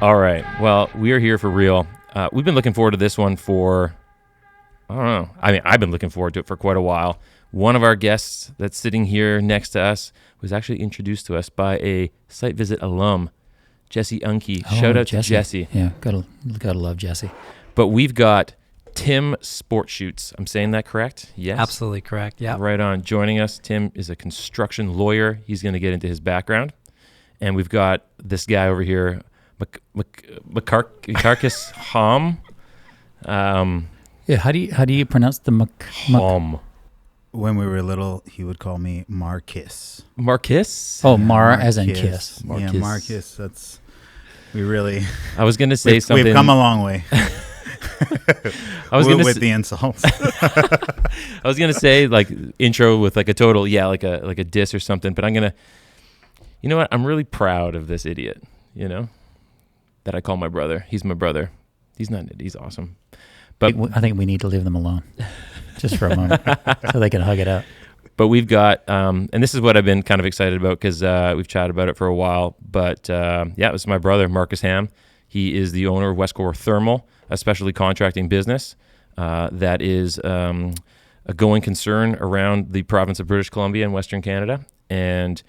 All right. Well, we are here for real. We've been looking forward to this one for, I don't know. I mean, I've been looking forward to it for quite a while. One of our guests that's sitting here next to us was actually introduced to us by a site visit alum, Jesse Unke. Shout out to Jesse. Yeah, gotta love Jesse. But we've got Tim Sportschuetz. I'm saying that correct? Yes? Absolutely correct, yeah. Right on. Joining us, Tim is a construction lawyer. He's going to get into his background. And we've got this guy over here, Makarkis Hamm. Yeah, how do you pronounce the Hamm. When we were little, he would call me Marcus. Marcus? Oh, as in kiss. Yeah, Marcus. That's we really. I was going to say something. We've come a long way. I was going to with the insults. I was going to say like intro with like a total, like a diss or something. But I'm gonna. You know what? I'm really proud of this idiot. You know, that I call my brother. He's my brother. He's not. He's awesome. But I think we need to leave them alone, just for a moment, so they can hug it out. But we've got, and this is what I've been kind of excited about because we've chatted about it for a while. But this is my brother, Marcus Hamm. He is the owner of Westcor Thermal, a specialty contracting business that is a going concern around the province of British Columbia in Western Canada. And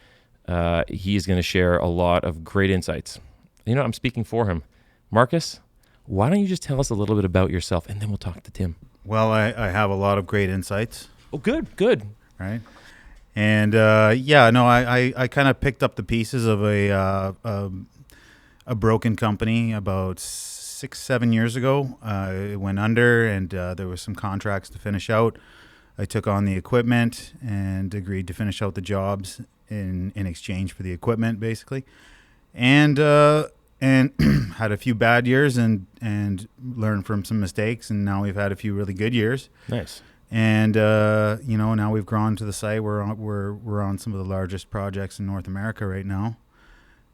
he is going to share a lot of great insights. You know, I'm speaking for him. Marcus, why don't you just tell us a little bit about yourself, and then we'll talk to Tim. Well, I have a lot of great insights. Oh, good. Right. And I kind of picked up the pieces of a broken company about 6-7 years ago. It went under, and there was some contracts to finish out. I took on the equipment and agreed to finish out the jobs in exchange for the equipment, basically. And had a few bad years and learned from some mistakes, and now we've had a few really good years. Nice. And now we've grown to the site. We're on some of the largest projects in North America right now,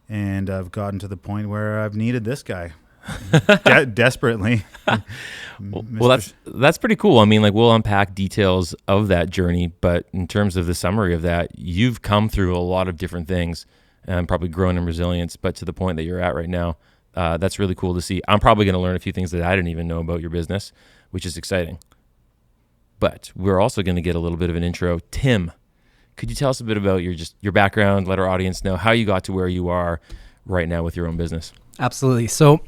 and I've gotten to the point where I've needed this guy desperately. Well, that's pretty cool. I mean, like we'll unpack details of that journey, but in terms of the summary of that, you've come through a lot of different things. And probably grown in resilience, but to the point that you're at right now, that's really cool to see. I'm probably going to learn a few things that I didn't even know about your business, which is exciting. But we're also going to get a little bit of an intro. Tim, could you tell us a bit about your background, let our audience know how you got to where you are right now with your own business? Absolutely. So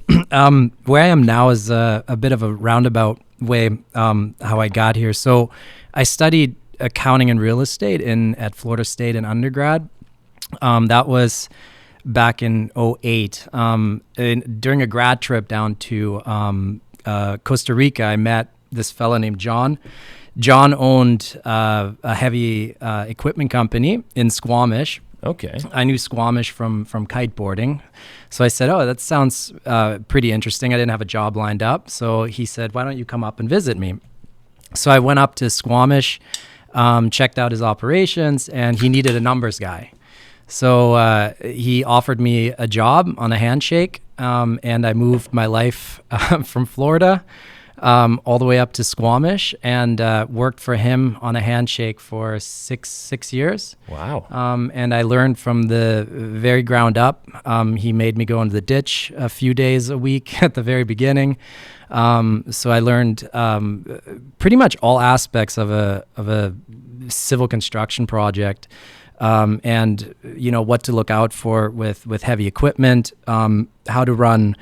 where I am now is a bit of a roundabout way how I got here. So I studied accounting and real estate at Florida State in undergrad. That was back in 2008. During a grad trip down to Costa Rica, I met this fella named John. John owned a heavy equipment company in Squamish. Okay. I knew Squamish from kiteboarding. So I said, that sounds pretty interesting. I didn't have a job lined up. So he said, why don't you come up and visit me? So I went up to Squamish, checked out his operations, and he needed a numbers guy. So he offered me a job on a handshake, and I moved my life from Florida all the way up to Squamish and worked for him on a handshake for six years. Wow. And I learned from the very ground up. He made me go into the ditch a few days a week at the very beginning. So I learned pretty much all aspects of a civil construction project. And what to look out for with heavy equipment, how to run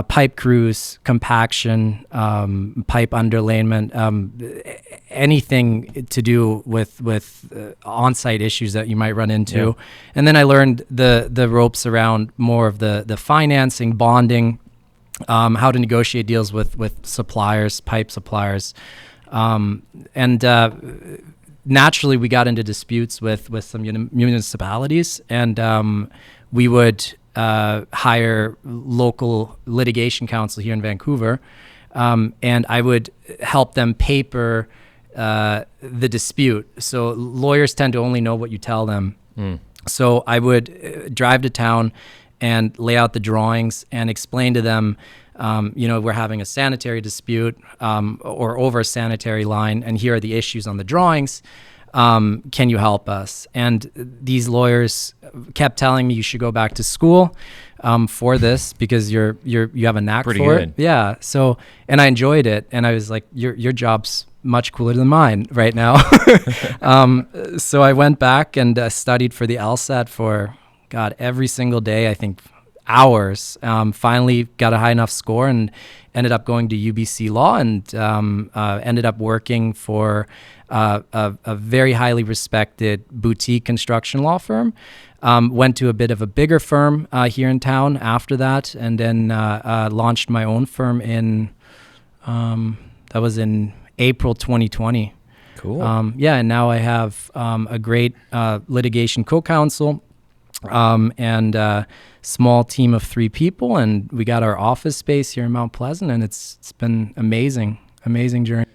pipe crews, compaction, pipe underlayment, anything to do with on-site issues that you might run into. Yeah. And then I learned the ropes around more of the financing, bonding, how to negotiate deals with suppliers, pipe suppliers, naturally, we got into disputes with some municipalities, and we would hire local litigation counsel here in Vancouver, and I would help them paper the dispute. So lawyers tend to only know what you tell them. So I would drive to town and lay out the drawings and explain to them, we're having a sanitary dispute or over a sanitary line, and here are the issues on the drawings. Can you help us? And these lawyers kept telling me you should go back to school for this because you have a knack Pretty for good. it. Yeah. So, and I enjoyed it, and I was like, your job's much cooler than mine right now. So I went back and studied for the LSAT for every single day. I think hours. Finally got a high enough score and ended up going to UBC Law and ended up working for a very highly respected boutique construction law firm. Went to a bit of a bigger firm here in town after that, and then launched my own firm that was in April 2020. Cool. And now I have a great litigation co-counsel and a small team of 3 people, and we got our office space here in Mount Pleasant, and it's been amazing journey.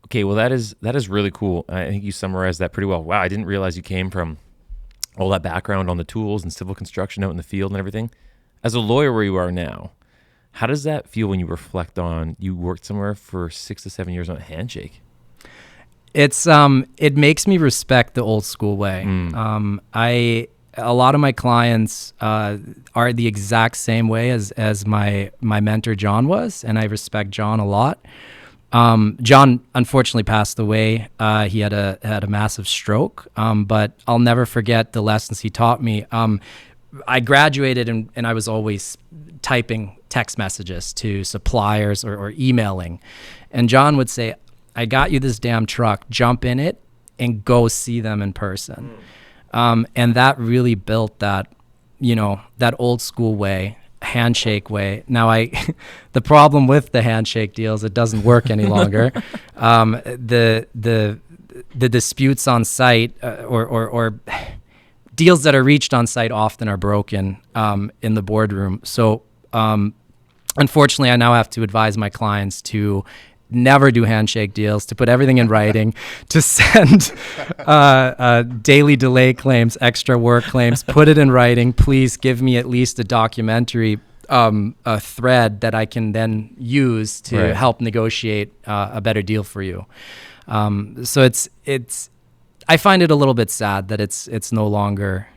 Okay, well that is really cool. I think you summarized that pretty well. Wow, I didn't realize you came from all that background on the tools and civil construction out in the field and everything. As a lawyer where you are now, how does that feel when you reflect on you worked somewhere for 6 to 7 years on a handshake? It's it makes me respect the old school way. A lot of my clients are the exact same way as my mentor John was, and I respect John a lot. John unfortunately passed away. He had a massive stroke, but I'll never forget the lessons he taught me. I graduated and I was always typing text messages to suppliers or emailing, and John would say, "I got you this damn truck, jump in it and go see them in person." And that really built that old school way, handshake way. Now the problem with the handshake deals, it doesn't work any longer. The disputes on site or deals that are reached on site often are broken in the boardroom. So unfortunately, I now have to advise my clients to never do handshake deals, to put everything in writing, to send daily delay claims, extra work claims, put it in writing. Please give me at least a documentary a thread that I can then use to help negotiate a better deal for you. So it's I find it a little bit sad that it's no longer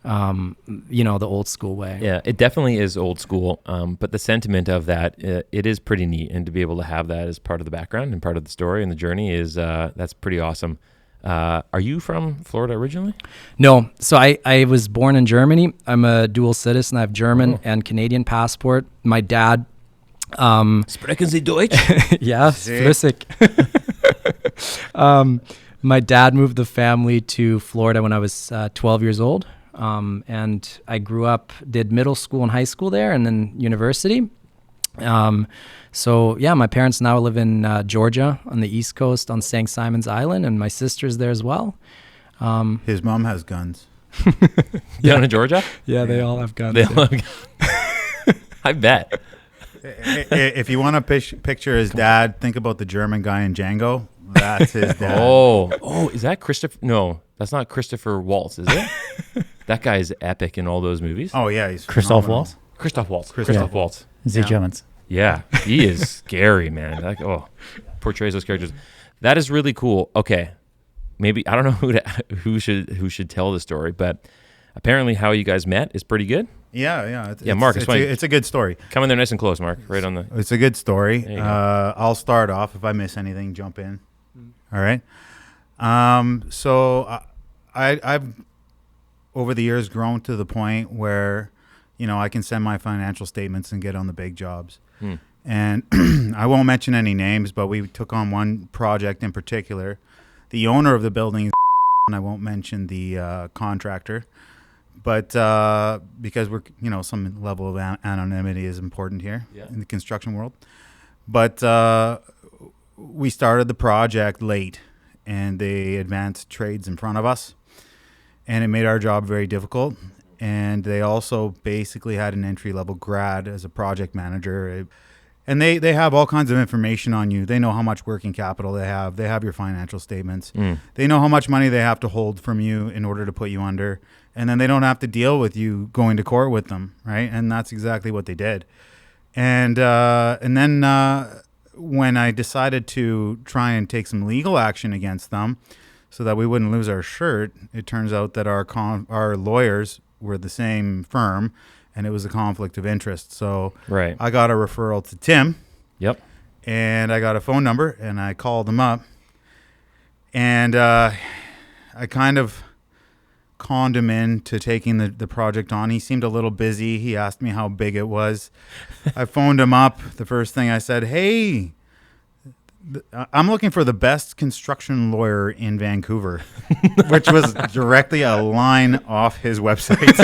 the old school way. Yeah, it definitely is old school. But the sentiment of that, it is pretty neat. And to be able to have that as part of the background and part of the story and the journey is, that's pretty awesome. Are you from Florida originally? No. So I was born in Germany. I'm a dual citizen. I have German and Canadian passport. My dad, Sprechen Sie Deutsch? ja, flüssig. My dad moved the family to Florida when I was 12 years old. And I grew up, did middle school and high school there, and then university. So yeah, my parents now live in Georgia on the East Coast on St. Simon's Island, and my sister's there as well. His mom has guns. Down in Georgia? Yeah, they all have guns. They all have guns. I bet. If you want to picture his dad, think about the German guy in Django. That's his dad. Oh, is that Christopher? No, that's not Christopher Waltz, is it? That guy is epic in all those movies. Oh yeah, he's Christoph phenomenal. Waltz? Christoph Waltz. Christoph Christoph Waltz. Z. Jones. Yeah, he is scary, man. Portrays those characters. That is really cool. Okay, maybe I don't know who should tell the story, but apparently how you guys met is pretty good. Yeah. Mark, it's a good story. Come in there nice and close, Mark. Right on the. It's a good story. There you go. I'll start off. If I miss anything, jump in. All right. So I've over the years grown to the point where, I can send my financial statements and get on the big jobs. And I won't mention any names, but we took on one project in particular. The owner of the building, and I won't mention the contractor, but because we're, some level of anonymity is important here in the construction world. But we started the project late, and they advanced trades in front of us, and it made our job very difficult. And they also basically had an entry-level grad as a project manager. And they have all kinds of information on you. They know how much working capital they have. They have your financial statements. They know how much money they have to hold from you in order to put you under. And then they don't have to deal with you going to court with them, right? And that's exactly what they did. And then when I decided to try and take some legal action against them, so that we wouldn't lose our shirt, it turns out that our lawyers were the same firm, and it was a conflict of interest. So Right. I got a referral to Tim. Yep. And I got a phone number, and I called him up. And I kind of conned him into taking the project on. He seemed a little busy. He asked me how big it was. I phoned him up. The first thing I said, hey, I'm looking for the best construction lawyer in Vancouver, which was directly a line off his website.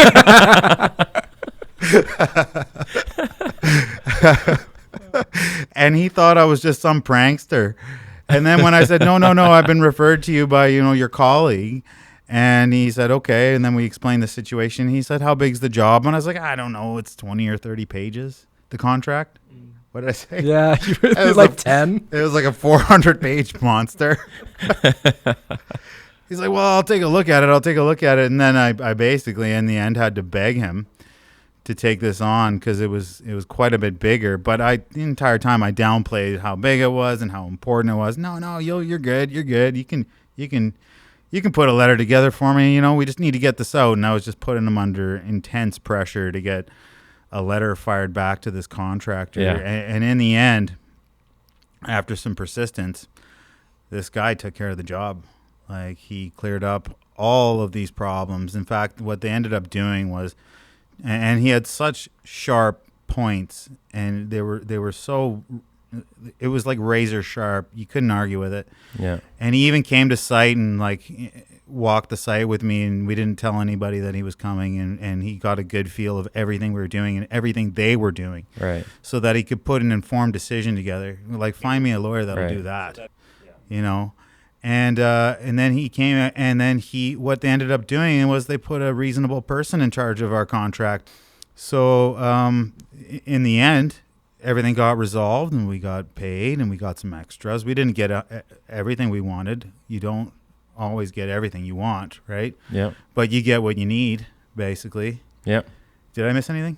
And he thought I was just some prankster. And then when I said, no, I've been referred to you by, your colleague. And he said, okay. And then we explained the situation. He said, how big's the job? And I was like, I don't know. It's 20 or 30 pages, the contract. What did I say? Yeah, you were like 10. It was like a 400-page monster. He's like, well, I'll take a look at it. And then I basically, in the end, had to beg him to take this on because it was quite a bit bigger. But the entire time I downplayed how big it was and how important it was. No, you're good. You can put a letter together for me. We just need to get this out. And I was just putting him under intense pressure to get a letter fired back to this contractor. Yeah. And in the end, after some persistence, this guy took care of the job. Like, he cleared up all of these problems. In fact, what they ended up doing was, and he had such sharp points, and they were so, it was like razor sharp. You couldn't argue with it. Yeah. And he even came to site and walked the site with me, and we didn't tell anybody that he was coming, and he got a good feel of everything we were doing and everything they were doing. Right. So that he could put an informed decision together. Like, find me a lawyer that'll do that. And then he came, and then what they ended up doing was they put a reasonable person in charge of our contract. So in the end, everything got resolved, and we got paid, and we got some extras. We didn't get everything we wanted. You don't always get everything you want, right? Yeah. But you get what you need, basically. Yeah. Did I miss anything?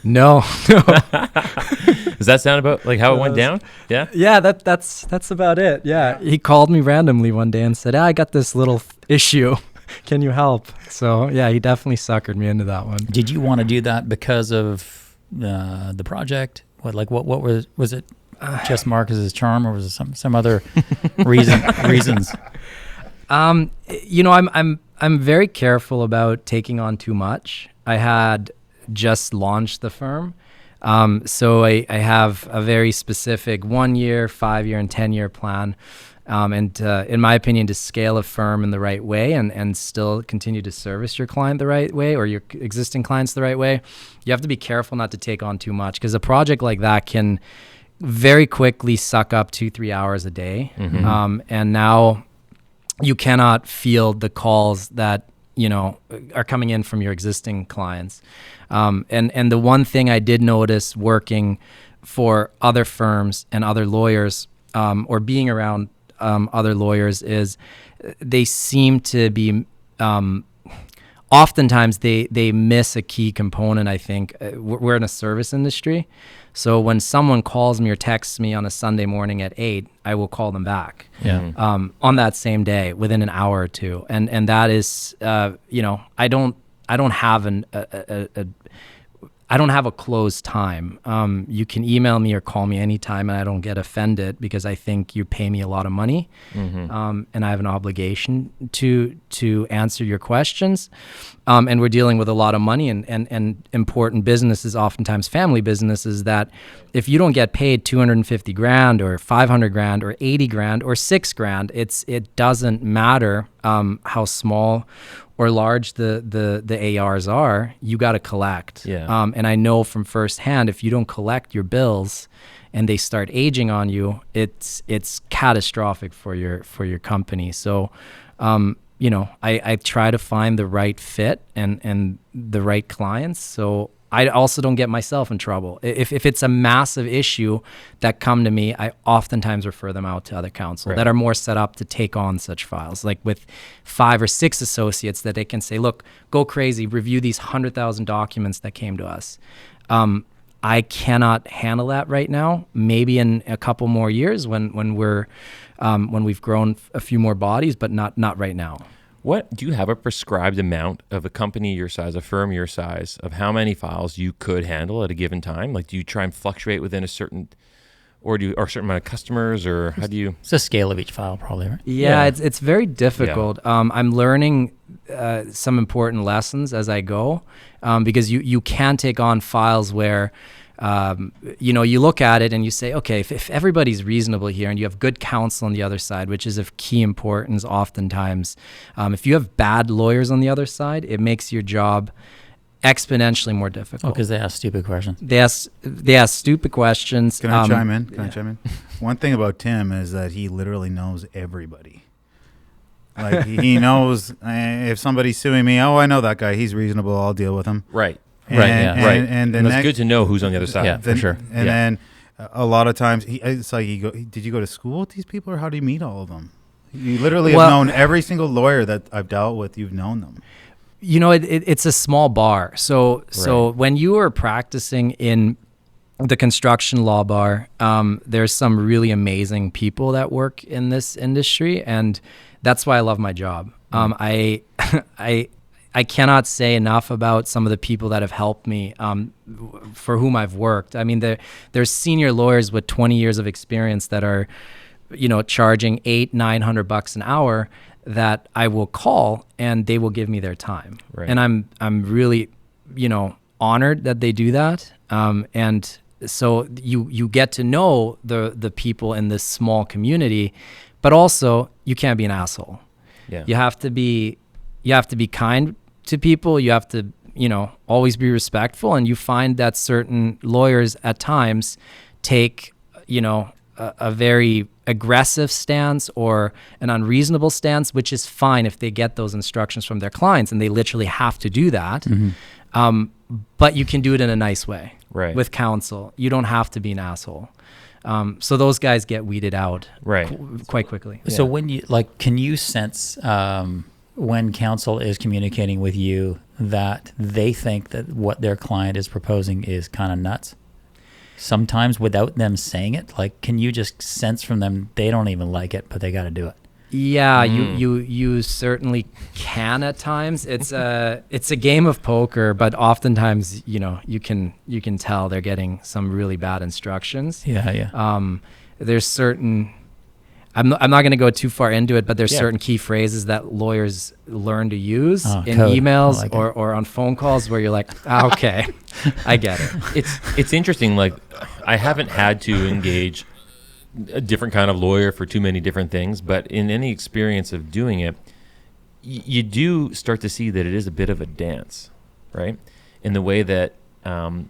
No. Does that sound about like how it went down? Yeah. Yeah, that's about it. Yeah. He called me randomly one day and said, I got this little issue. Can you help? So, yeah, he definitely suckered me into that one. Did you want to do that because of the project? What was it? Just Marcus's charm, or was it some other reasons? I'm very careful about taking on too much. I had just launched the firm. So I have a very specific 1 year, 5 year, and 10-year plan. And in my opinion, to scale a firm in the right way and still continue to service your client the right way, or your existing clients the right way, you have to be careful not to take on too much, because a project like that can very quickly suck up 2-3 hours a day. Mm-hmm. And now you cannot field the calls that are coming in from your existing clients. And the one thing I did notice working for other firms and other lawyers, or being around other lawyers, is they seem to be, oftentimes they miss a key component. I think we're in a service industry. So when someone calls me or texts me on a Sunday morning at 8, I will call them back. Yeah. On that same day, within an hour or two. And that is, I don't have I don't have a closed time. You can email me or call me anytime, and I don't get offended, because I think you pay me a lot of money, and I have an obligation to answer your questions. And we're dealing with a lot of money and important businesses, oftentimes family businesses, that if you don't get paid $250,000 or $500,000 or $80,000 or $6,000, it doesn't matter how small or large the ARs are. You got to collect. Yeah. And I know from firsthand, if you don't collect your bills and they start aging on you, it's catastrophic for your company. So, I try to find the right fit and the right clients. So I also don't get myself in trouble. If it's a massive issue that come to me, I oftentimes refer them out to other counsel that are more set up to take on such files, like with 5 or 6 associates that they can say, look, go crazy, review these 100,000 documents that came to us. I cannot handle that right now. Maybe in a couple more years when we're when we've grown a few more bodies, but not right now. What do you have a prescribed amount of a company your size, a firm your size, of how many files you could handle at a given time? Like, do you try and fluctuate within a certain, or a certain amount of customers, or how do you? It's the scale of each file, probably, right? Yeah. It's very difficult. Yeah. I'm learning some important lessons as I go, because you can take on files where, you look at it and you say, okay, if everybody's reasonable here and you have good counsel on the other side, which is of key importance oftentimes, if you have bad lawyers on the other side, it makes your job exponentially more difficult. Because they ask stupid questions. They ask stupid questions. Can I chime in? Can I chime in? One thing about Tim is that he literally knows everybody. Like, he knows if somebody's suing me, I know that guy. He's reasonable. I'll deal with him. Right. And it's good to know who's on the other side. Yeah, for sure. And then a lot of times, it's like, did you go to school with these people, or how do you meet all of them? You literally have known every single lawyer that I've dealt with. You've known them. It's a small bar. So when you are practicing in the construction law bar, there's some really amazing people that work in this industry, and that's why I love my job. I cannot say enough about some of the people that have helped me, for whom I've worked. I mean, there's senior lawyers with 20 years of experience that are, charging $800-900 an hour that I will call and they will give me their time. Right. And I'm really, honored that they do that. And so you get to know the people in this small community, but also you can't be an asshole. Yeah. You have to be kind to people. You have to, always be respectful. And you find that certain lawyers at times take, a very aggressive stance or an unreasonable stance, which is fine if they get those instructions from their clients and they literally have to do that. Mm-hmm. But you can do it in a nice way, right? With counsel. You don't have to be an asshole. So those guys get weeded out, right, quite quickly. So when you can you sense when counsel is communicating with you that they think that what their client is proposing is kind of nuts? Sometimes without them saying it, can you just sense from them they don't even like it, but they got to do it? Yeah, you certainly can at times. It's a game of poker, but oftentimes you can tell they're getting some really bad instructions. Yeah. There's certain. I'm not going to go too far into it, but there's certain key phrases that lawyers learn to use in code. Emails or on phone calls where you're like, okay, I get it. It's interesting. I haven't had to engage a different kind of lawyer for too many different things, but in any experience of doing it, you do start to see that it is a bit of a dance, right? In the way that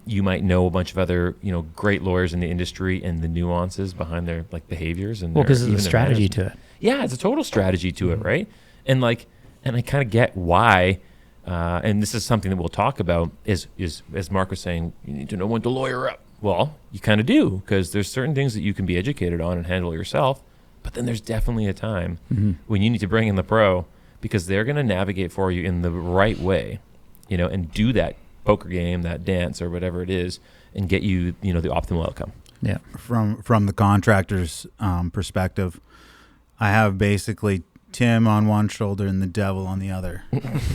you might know a bunch of other, great lawyers in the industry and the nuances behind their behaviors and because there's a strategy to it. Yeah, it's a total strategy to it, right? And I kind of get why. And this is something that we'll talk about. Is as Mark was saying, you need to know when to lawyer up. Well, you kind of do, because there's certain things that you can be educated on and handle yourself. But then there's definitely a time when you need to bring in the pro, because they're going to navigate for you in the right way, and do that poker game, that dance, or whatever it is, and get you, the optimal outcome. Yeah. From the contractor's perspective, I have basically Tim on one shoulder and the devil on the other,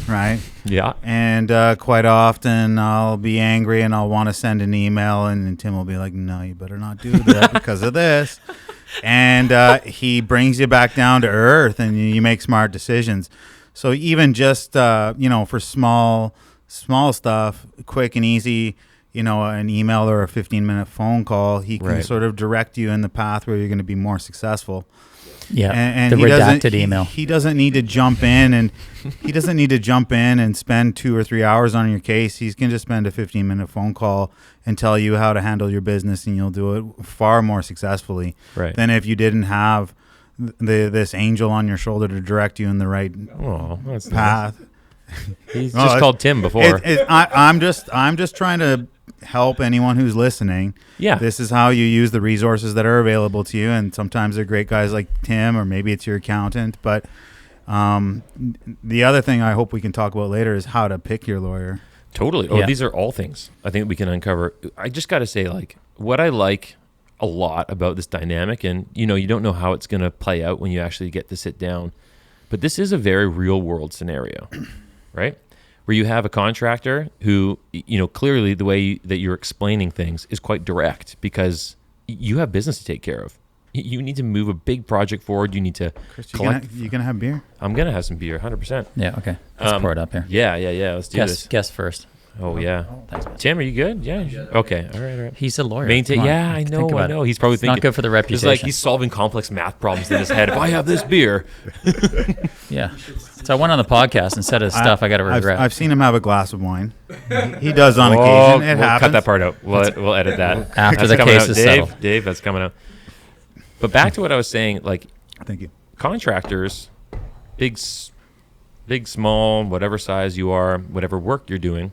right? Yeah. And quite often I'll be angry and I'll want to send an email, and Tim will be like, "No, you better not do that because of this." And he brings you back down to earth, and you make smart decisions. So even just for small stuff, quick and easy, an email or a 15-minute phone call, he can sort of direct you in the path where you're going to be more successful. Yeah, and the redacted email. He doesn't need to jump in and spend 2 or 3 hours on your case. He's going to spend a 15-minute phone call and tell you how to handle your business, and you'll do it far more successfully than if you didn't have this angel on your shoulder to direct you in the right path. Nice. He's just called Tim before. I'm just trying to help anyone who's listening. Yeah. This is how you use the resources that are available to you, and sometimes they're great guys like Tim, or maybe it's your accountant. But the other thing I hope we can talk about later is how to pick your lawyer. Totally. These are all things I think we can uncover. I just got to say, what I like a lot about this dynamic, and you don't know how it's going to play out when you actually get to sit down. But this is a very real world scenario, right? Where you have a contractor who, clearly the way that you're explaining things is quite direct because you have business to take care of. You need to move a big project forward. You need to collect. You gonna have beer? I'm going to have some beer, 100%. Yeah, okay. Let's pour it up here. Yeah. Let's do this. Guess first. Oh, yeah. Thanks, man. Tim, are you good? Yeah. Okay. All right. He's a lawyer. Yeah, I know. He's probably thinking. Not good for the reputation. It's like he's solving complex math problems in his head. If I have this beer. Yeah. So I went on the podcast and said stuff I got to regret. I've seen him have a glass of wine. He does on occasion. It happens. Cut that part out. We'll edit that. After the case is settled. Dave, that's coming out. But back to what I was saying, thank you. Contractors, big, small, whatever size you are, whatever work you're doing,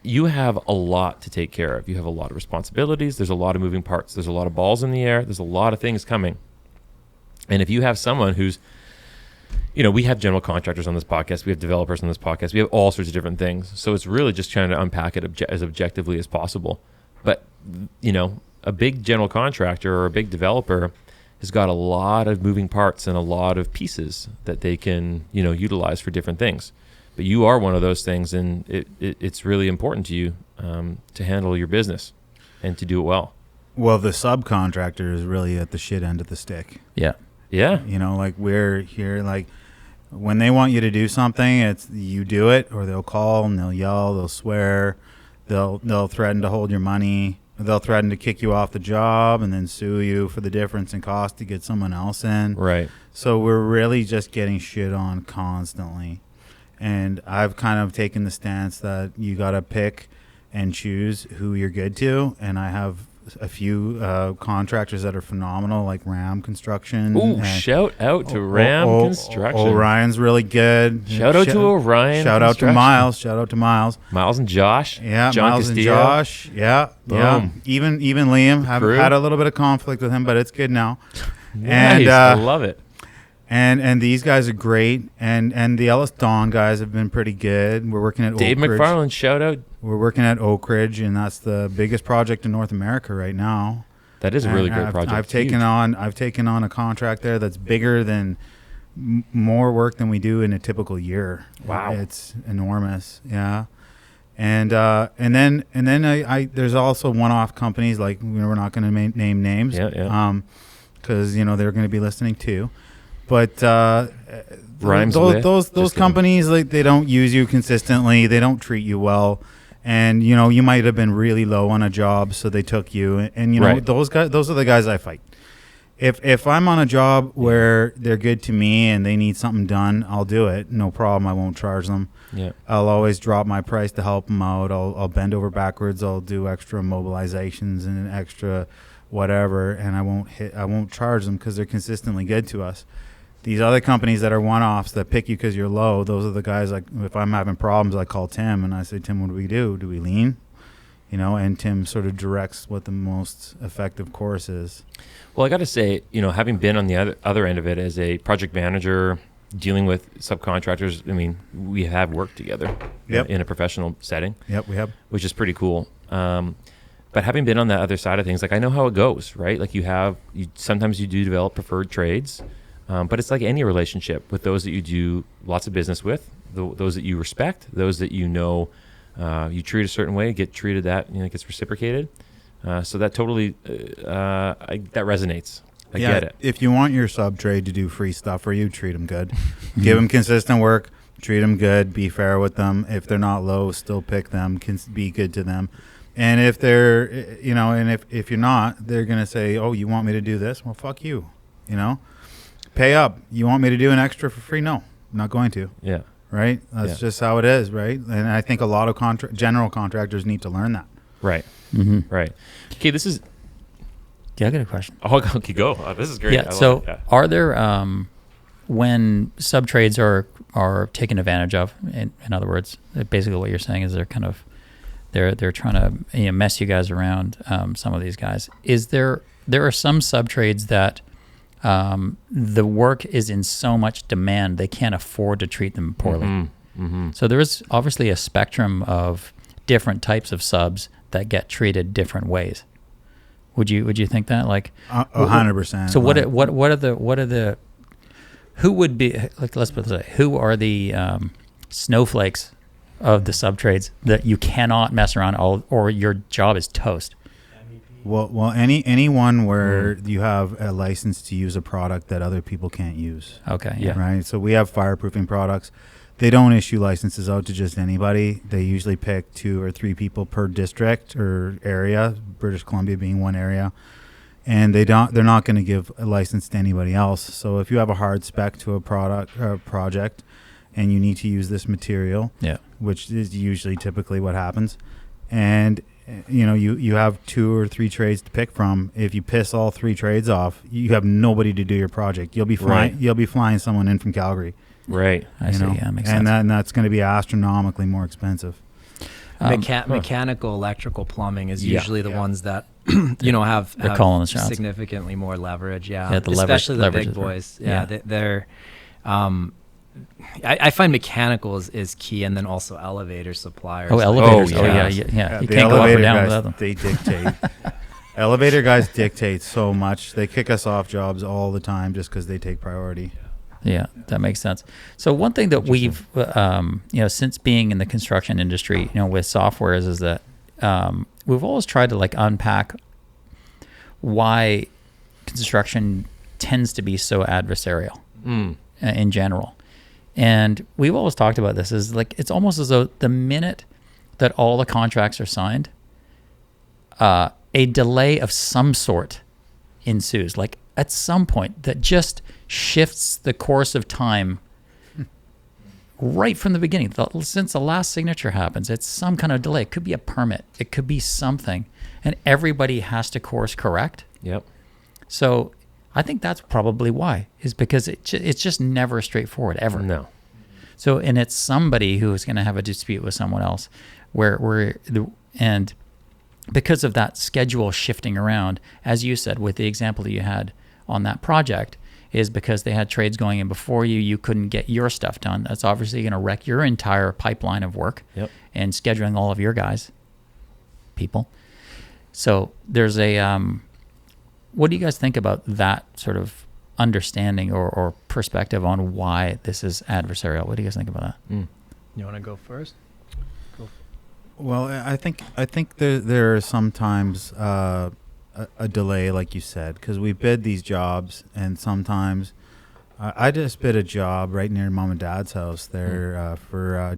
you have a lot to take care of. You have a lot of responsibilities. There's a lot of moving parts. There's a lot of balls in the air. There's a lot of things coming. And if you have someone who's, we have general contractors on this podcast. We have developers on this podcast. We have all sorts of different things. So it's really just trying to unpack it as objectively as possible. But, a big general contractor or a big developer has got a lot of moving parts and a lot of pieces that they can, utilize for different things. But you are one of those things, and it's really important to you to handle your business and to do it well. Well, the subcontractor is really at the shit end of the stick. Yeah. Yeah. We're here, when they want you to do something, it's you do it, or they'll call and they'll yell, they'll swear, they'll threaten to hold your money. They'll threaten to kick you off the job and then sue you for the difference in cost to get someone else in. Right. So we're really just getting shit on constantly. And I've kind of taken the stance that you got to pick and choose who you're good to. And I have a few contractors that are phenomenal, like Ram Construction. Ooh, shout out to Ram Construction. Orion's really good. Shout out to Orion. Shout out to Miles. Shout out to Miles. Miles and Josh. Yeah, John Miles Castillo. and Josh. Yeah, Boom. yeah. Even Liam. I've had a little bit of conflict with him, but it's good now. Nice. And I love it. And these guys are great. And the Ellis Dawn guys have been pretty good. We're working at Dave Oak Ridge. McFarland, shout out. We're working at Oak Ridge, and that's the biggest project in North America right now. That is a really great I've, project. I've taken on a contract there that's bigger than more work than we do in a typical year. Wow. It's enormous. Yeah. And then I there's also one-off companies, like we're not going to name names. Yeah. Because they're going to be listening too. But Rhymes those companies, like, they don't use you consistently. They don't treat you well. And you might have been really low on a job, so they took you. And Right. those are the guys I fight. If I'm on a job where they're good to me and they need something done, I'll do it. No problem. I won't charge them. Yeah. I'll always drop my price to help them out. I'll bend over backwards. I'll do extra mobilizations and extra whatever, and I won't charge them because they're consistently good to us. These other companies that are one-offs that pick you because you're low, those are the guys, like, if I'm having problems, I call Tim and I say, Tim, what do we do? Do we lean? And Tim sort of directs what the most effective course is. Well, I got to say, having been on the other end of it as a project manager, dealing with subcontractors, I mean, we have worked together in a professional setting. Yep, we have. Which is pretty cool. But having been on the other side of things, I know how it goes, right? Sometimes you do develop preferred trades. But it's like any relationship with those that you do lots of business with, those that you respect, those that you treat a certain way, get treated that, gets reciprocated. So that totally, that resonates. I get it. If you want your sub trade to do free stuff for you, treat them good. Give them consistent work, treat them good, be fair with them. If they're not low, still pick them, be good to them. And if they're, and if you're not, they're going to say, oh, you want me to do this? Well, fuck you, Pay up. You want me to do an extra for free? No, I'm not going to. Yeah. Right? That's just how it is, right? And I think a lot of general contractors need to learn that. Right. Mm-hmm. Right. Okay, this is... Yeah, I got a question. Oh, okay, go. This is great. Yeah, are there, when sub-trades are taken advantage of, in other words, basically what you're saying is they're kind of, they're trying to mess you guys around, some of these guys. There are some sub-trades that the work is in so much demand they can't afford to treat them poorly. Mm-hmm. Mm-hmm. So there is obviously a spectrum of different types of subs that get treated different ways. Would you think that? Like 100%. So what are the who would be, like, let's put it this way, who are the snowflakes of the subtrades that you cannot mess around or your job is toast? Well, anyone where you have a license to use a product that other people can't use. Okay, yeah. Right. So we have fireproofing products. They don't issue licenses out to just anybody. They usually pick 2 or 3 people per district or area, British Columbia being one area. And they're not going to give a license to anybody else. So if you have a hard spec to a product or a project and you need to use this material, which is usually typically what happens, and you have 2 or 3 trades to pick from. If you piss all 3 trades off, you have nobody to do your project. You'll be flying someone in from Calgary. Right. I see. Yeah, makes sense. And that's going to be astronomically more expensive. Mechanical, electrical, plumbing is usually the ones that have calling the shots. Significantly more leverage. Especially the big boys. They're. I find mechanical is key, and then also elevator suppliers. Oh, elevators! Yeah. You can't go up or down without them. They dictate. Elevator guys dictate so much. They kick us off jobs all the time just because they take priority. Yeah, that makes sense. So one thing that we've, since being in the construction industry, with software is that we've always tried to unpack why construction tends to be so adversarial in general. And we've always talked about this is it's almost as though the minute that all the contracts are signed, a delay of some sort ensues. Like at some point that just shifts the course of time right from the beginning. Since the last signature happens, it's some kind of delay. It could be a permit. It could be something. And everybody has to course correct. Yep. So I think that's probably why, is because it's just never straightforward, ever. No. So, and it's somebody who is going to have a dispute with someone else and because of that schedule shifting around, as you said, with the example that you had on that project, is because they had trades going in before you couldn't get your stuff done. That's obviously going to wreck your entire pipeline of work and scheduling all of your people. So there's what do you guys think about that sort of understanding or perspective on why this is adversarial? What do you guys think about that? You want to go first? Well, I think there are sometimes a delay, like you said, because we bid these jobs, and sometimes I just bid a job right near Mom and Dad's house there for.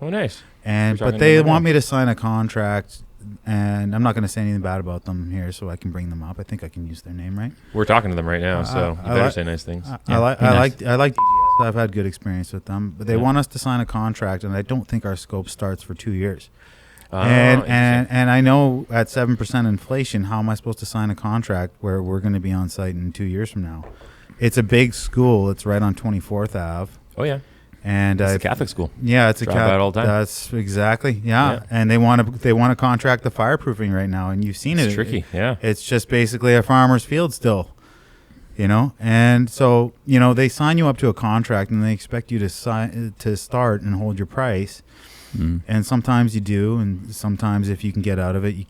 Oh, nice. But they want me to sign a contract, and I'm not going to say anything bad about them here, so I can bring them up. I think I can use their name, right? We're talking to them right now, so you better say nice things. I like. I've had good experience with them, but they want us to sign a contract, and I don't think our scope starts for 2 years. And I know at 7% inflation, how am I supposed to sign a contract where we're going to be on site in 2 years from now? It's a big school. It's right on 24th Ave. Oh yeah, and it's a Catholic school. Yeah, it's a Catholic. All the time. That's exactly And they want to contract the fireproofing right now, and you've seen it's tricky. It's just basically a farmer's field still. And so they sign you up to a contract, and they expect you to start and hold your price. And sometimes you do, and sometimes if you can get out of it,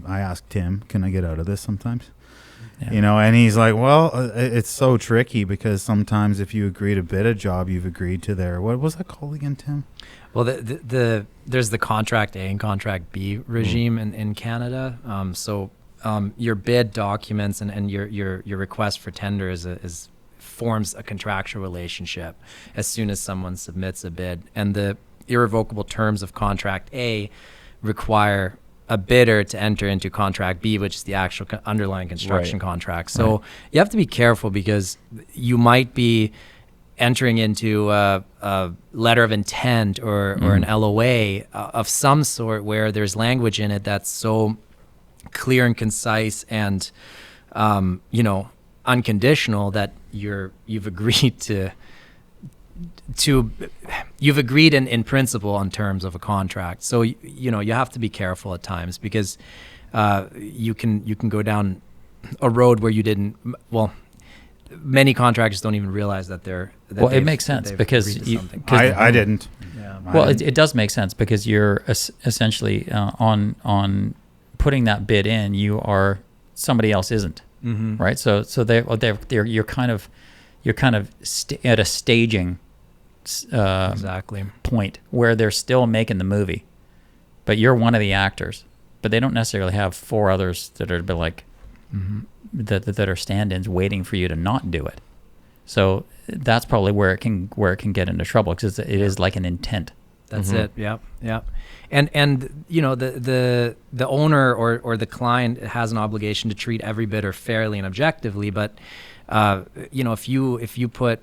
I asked Tim, can I get out of this sometimes? And he's like, well, it's so tricky because sometimes if you agree to bid a job, you've agreed to what was that called again, Tim? Well, there's the Contract A and Contract B regime in Canada. Your bid documents and your request for tender forms a contractual relationship as soon as someone submits a bid. And the irrevocable terms of Contract A require a bidder to enter into Contract B, which is the actual underlying construction contract. So you have to be careful because you might be entering into a letter of intent or an LOA of some sort where there's language in it that's so clear and concise and unconditional that you've agreed you've agreed in principle on terms of a contract. So you have to be careful at times because you can go down a road where you didn't. Well, many contractors don't even realize that they're. It makes sense because I didn't. Yeah, well, it does make sense because you're essentially on putting that bid in, somebody else isn't, right? So you're kind of at a staging Exactly. point where they're still making the movie, but you're one of the actors, but they don't necessarily have 4 others that are like that are stand-ins waiting for you to not do it. So that's probably where it can get into trouble, because it is like an intent. That's it. Yep. And you know, the owner or the client has an obligation to treat every bidder fairly and objectively. But you know, if you put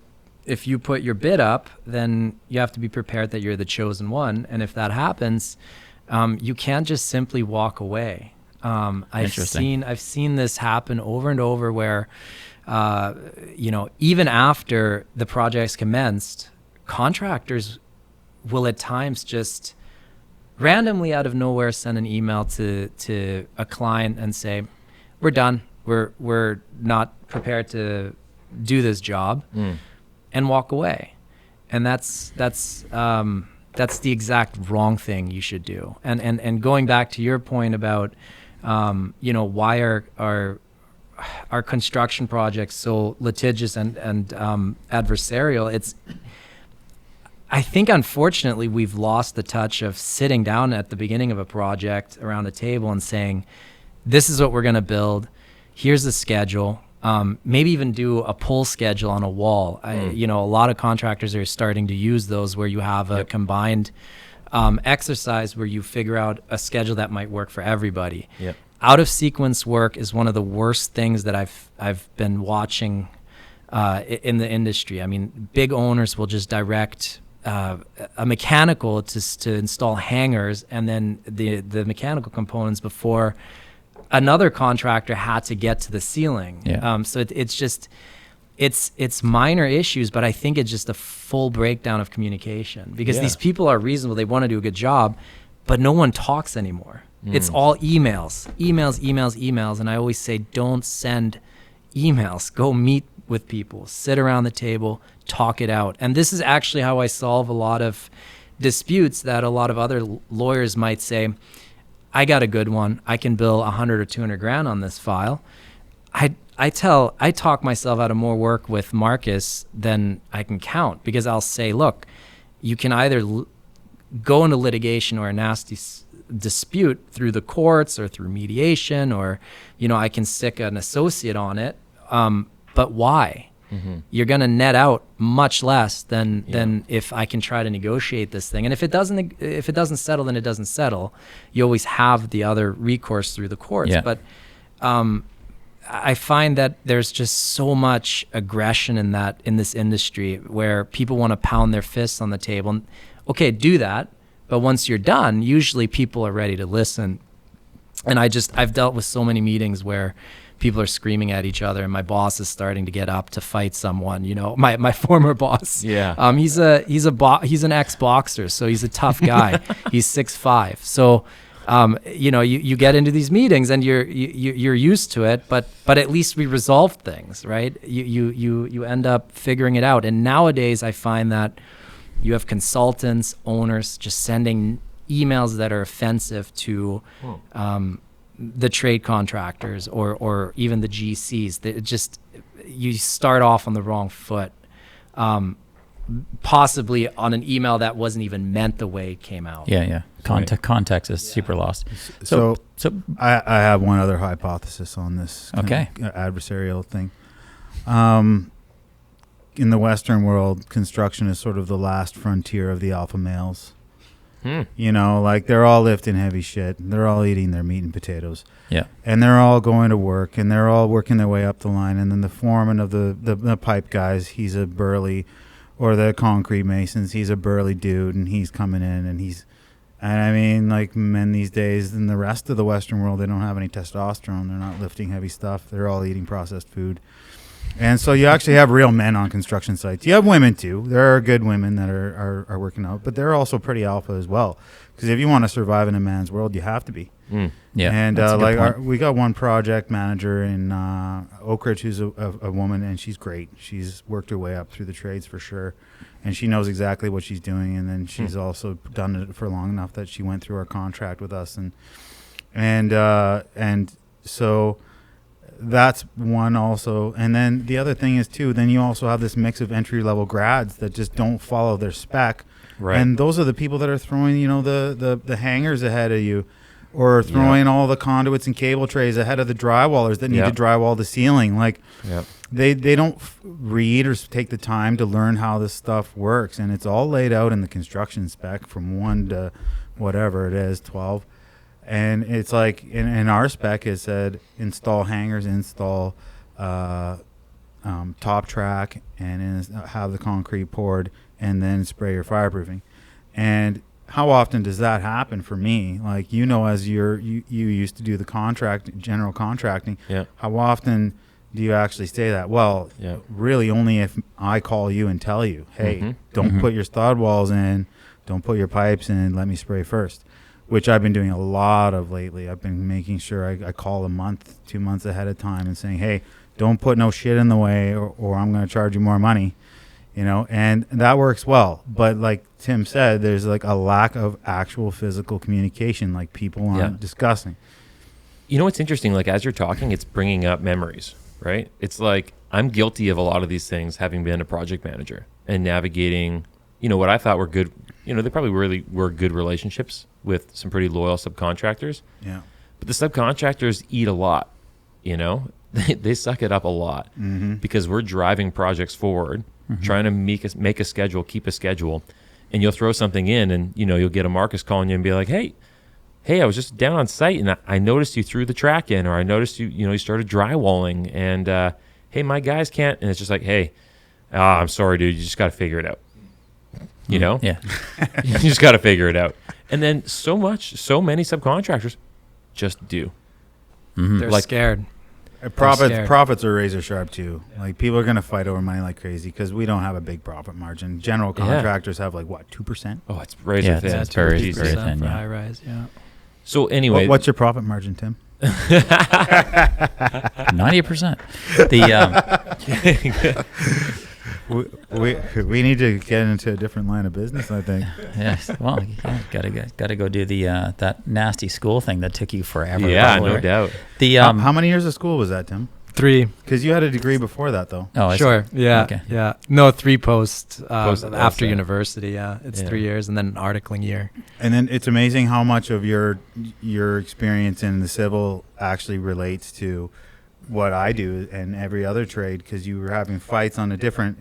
your bid up, then you have to be prepared that you're the chosen one. And if that happens, you can't just simply walk away. I've seen this happen over and over where, you know, even after the project's commenced, contractors will at times just randomly out of nowhere send an email to a client and say, we're done. We're not prepared to do this job, and walk away. And that's the exact wrong thing you should do. And going back to your point about, you know, why are construction projects so litigious and adversarial? I think, unfortunately, we've lost the touch of sitting down at the beginning of a project around a table and saying, this is what we're going to build. Here's the schedule. Maybe even do a pull schedule on a wall. You know, a lot of contractors are starting to use those, where you have a combined exercise where you figure out a schedule that might work for everybody. Yep. Out of sequence work is one of the worst things that I've been watching in the industry. I mean, big owners will just direct a mechanical to install hangers, and then the mechanical components before another contractor had to get to the ceiling. So it's minor issues, but I think it's just a full breakdown of communication, because these people are reasonable. They want to do a good job, but no one talks anymore. It's all emails. And I always say, don't send emails. Go meet with people, sit around the table, talk it out. And this is actually how I solve a lot of disputes that a lot of other lawyers might say, I got a good one. I can bill 100 or 200 grand on this file. I talk myself out of more work with Marcus than I can count, because I'll say, look, you can either go into litigation or a nasty dispute through the courts or through mediation, or, you know, I can stick an associate on it. But why? You're going to net out much less than if I can try to negotiate this thing. And if it doesn't settle, then it doesn't settle. You always have the other recourse through the courts. But I find that there's just so much aggression in this industry, where people want to pound their fists on the table. And, okay, do that. But once you're done, usually people are ready to listen. And I've dealt with so many meetings where people are screaming at each other, and my boss is starting to get up to fight someone. You know, my former boss. He's an ex-boxer, so he's a tough guy. He's 6'5". So, you know, you get into these meetings and you're used to it, but at least we resolved things, right? You end up figuring it out. And nowadays, I find that you have consultants, owners just sending emails that are offensive to the trade contractors or even the GCs. You start off on the wrong foot, possibly on an email that wasn't even meant the way it came out. Context is super lost. So I have one other hypothesis on this adversarial thing. In the Western world, construction is sort of the last frontier of the alpha males. You know, like, they're all lifting heavy shit. They're all eating their meat and potatoes. And they're all going to work, and they're all working their way up the line. And then the foreman of the pipe guys, he's a burly, or the concrete masons, he's a burly dude, and he's coming in, and I mean, like, men these days in the rest of the Western world, they don't have any testosterone. They're not lifting heavy stuff. They're all eating processed food. And so you actually have real men on construction sites. You have women too. There are good women that are working out, but they're also pretty alpha as well. Because if you want to survive in a man's world, you have to be. And we got one project manager in Oak Ridge who's a woman, and she's great. She's worked her way up through the trades for sure, and she knows exactly what she's doing. And then she's also done it for long enough that she went through our contract with us, and And so that's one also. And then the other thing is too, then you also have this mix of entry level grads that just don't follow their spec. Right. And those are the people that are throwing, the hangers ahead of you, or throwing all the conduits and cable trays ahead of the drywallers that need to drywall the ceiling. Like they don't read or take the time to learn how this stuff works. And it's all laid out in the construction spec from 1 to whatever it is, 12. And it's like in our spec, it said install hangers, install top track, and have the concrete poured, and then spray your fireproofing. And how often does that happen for me? Like, as you used to do the general contracting, how often do you actually say that? Well, really only if I call you and tell you, hey, don't put your stud walls in, don't put your pipes in, let me spray first. Which I've been doing a lot of lately. I've been making sure I call a month, 2 months ahead of time and saying, hey, don't put no shit in the way or I'm going to charge you more money, and that works well. But like Tim said, there's like a lack of actual physical communication, like people aren't discussing. What's interesting, like as you're talking, it's bringing up memories, right? It's like I'm guilty of a lot of these things, having been a project manager and navigating, what I thought were good, they probably really were good relationships with some pretty loyal subcontractors. Yeah. But the subcontractors eat a lot, they suck it up a lot because we're driving projects forward, trying to make a schedule, keep a schedule. And you'll throw something in and, you'll get a Marcus calling you and be like, hey, I was just down on site and I noticed you threw the track in, or I noticed you started drywalling and, hey, my guys can't. And it's just like, hey, I'm sorry, dude. You just got to figure it out. Yeah. You just got to figure it out. And then so many subcontractors just do. They're scared. Profits are razor sharp too. Like people are going to fight over money like crazy because we don't have a big profit margin. General contractors have like what, 2%? Oh, it's razor thin. It's very thin. For high rise. Yeah. So anyway, what's your profit margin, Tim? 90%. We need to get into a different line of business, I think. Yes. Well, gotta go do the that nasty school thing that took you forever. Yeah, probably, no right? doubt. How many years of school was that, Tim? 3. Because you had a degree before that, though. Oh, sure. Yeah. Okay. Yeah. No, 3 post after yeah. university. Yeah, it's 3 years and then an articling year. And then it's amazing how much of your experience in the civil actually relates to what I do and every other trade, because you were having fights on a different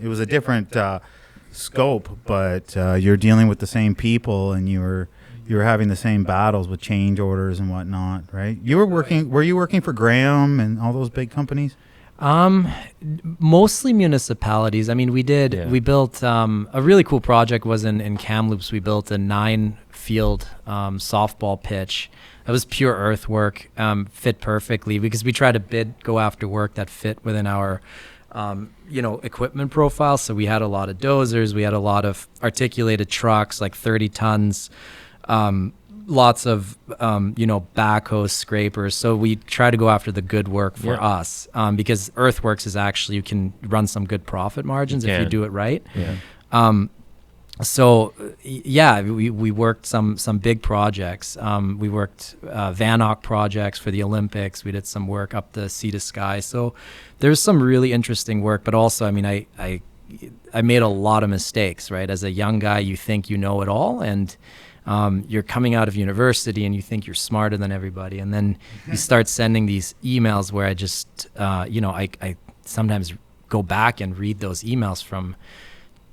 scope, but you're dealing with the same people and you were having the same battles with change orders and whatnot, right? Were you working for Graham and all those big companies? Mostly municipalities. I mean, we built a really cool project was in Kamloops. We built a 9-field softball pitch. That was pure earthwork, fit perfectly because we try to go after work that fit within our, equipment profile. So we had a lot of dozers, we had a lot of articulated trucks, like 30 tons, lots of, backhoes, scrapers. So we try to go after the good work for us, because earthworks is actually, you can run some good profit margins if you do it right. Yeah. So we worked some big projects. We worked VANOC projects for the Olympics. We did some work up the Sea to Sky. So there's some really interesting work, but also, I mean, I made a lot of mistakes, right? As a young guy, you think you know it all, and you're coming out of university and you think you're smarter than everybody. And then you start sending these emails where I just, I sometimes go back and read those emails from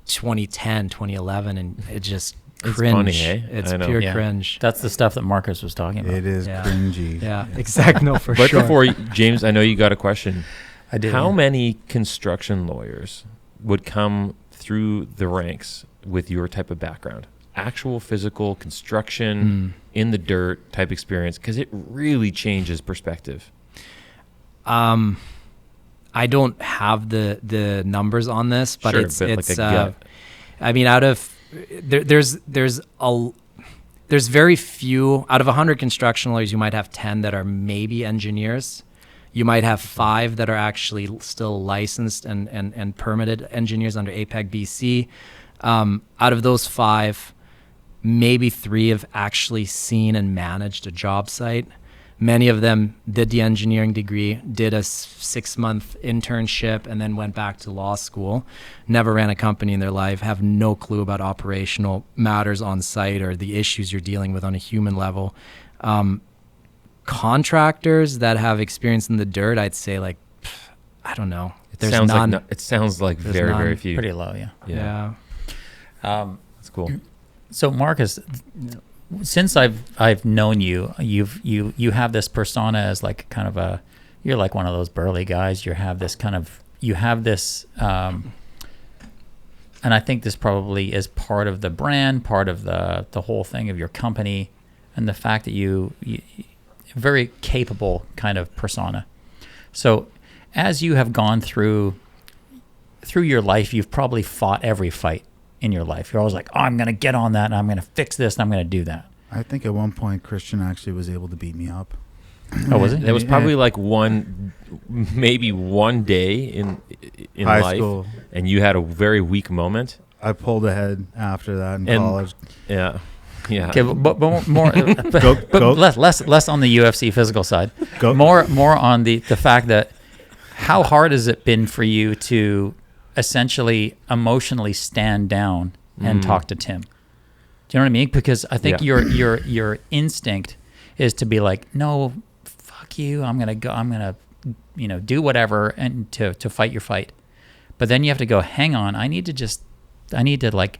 2010, 2011, and it just cringe. Funny, eh? It's pure cringe. That's the stuff that Marcus was talking about. It is cringy. Yeah, exactly. No, for but sure. Before, James, I know you got a question. I did. How many construction lawyers would come through the ranks with your type of background? Actual physical construction, in the dirt type experience? Because it really changes perspective. I don't have the numbers on this, but sure, it's like a gut. I mean, out of there's very few out of 100 construction lawyers. You might have 10 that are maybe engineers. You might have 5 that are actually still licensed and permitted engineers under APEC BC. Out of those 5, maybe 3 have actually seen and managed a job site. Many of them did the engineering degree, did a 6-month internship, and then went back to law school. Never ran a company in their life, have no clue about operational matters on site or the issues you're dealing with on a human level. Contractors that have experience in the dirt, I'd say like, I don't know. There's none. It sounds like There's very, none. very few. Pretty low, yeah. Yeah. That's cool. So Marcus, since I've known you, you have this persona as like kind of you're like one of those burly guys. You have this, and I think this probably is part of the brand, part of the whole thing of your company, and the fact that you very capable kind of persona. So as you have gone through your life, you've probably fought every fight in your life. You're always like, oh, I'm going to get on that, and I'm going to fix this, and I'm going to do that. I think at one point Christian actually was able to beat me up. Oh, was it? It was probably like maybe one day in high life, school, and you had a very weak moment. I pulled ahead after that in college. Yeah. Okay, but more, Go. less on the UFC physical side. Go. More on the fact that how hard has it been for you to essentially emotionally stand down and talk to Tim? Do you know what I mean? Because I think your instinct is to be like, no, fuck you. I'm gonna do whatever and to fight your fight. But then you have to go, hang on, I need to like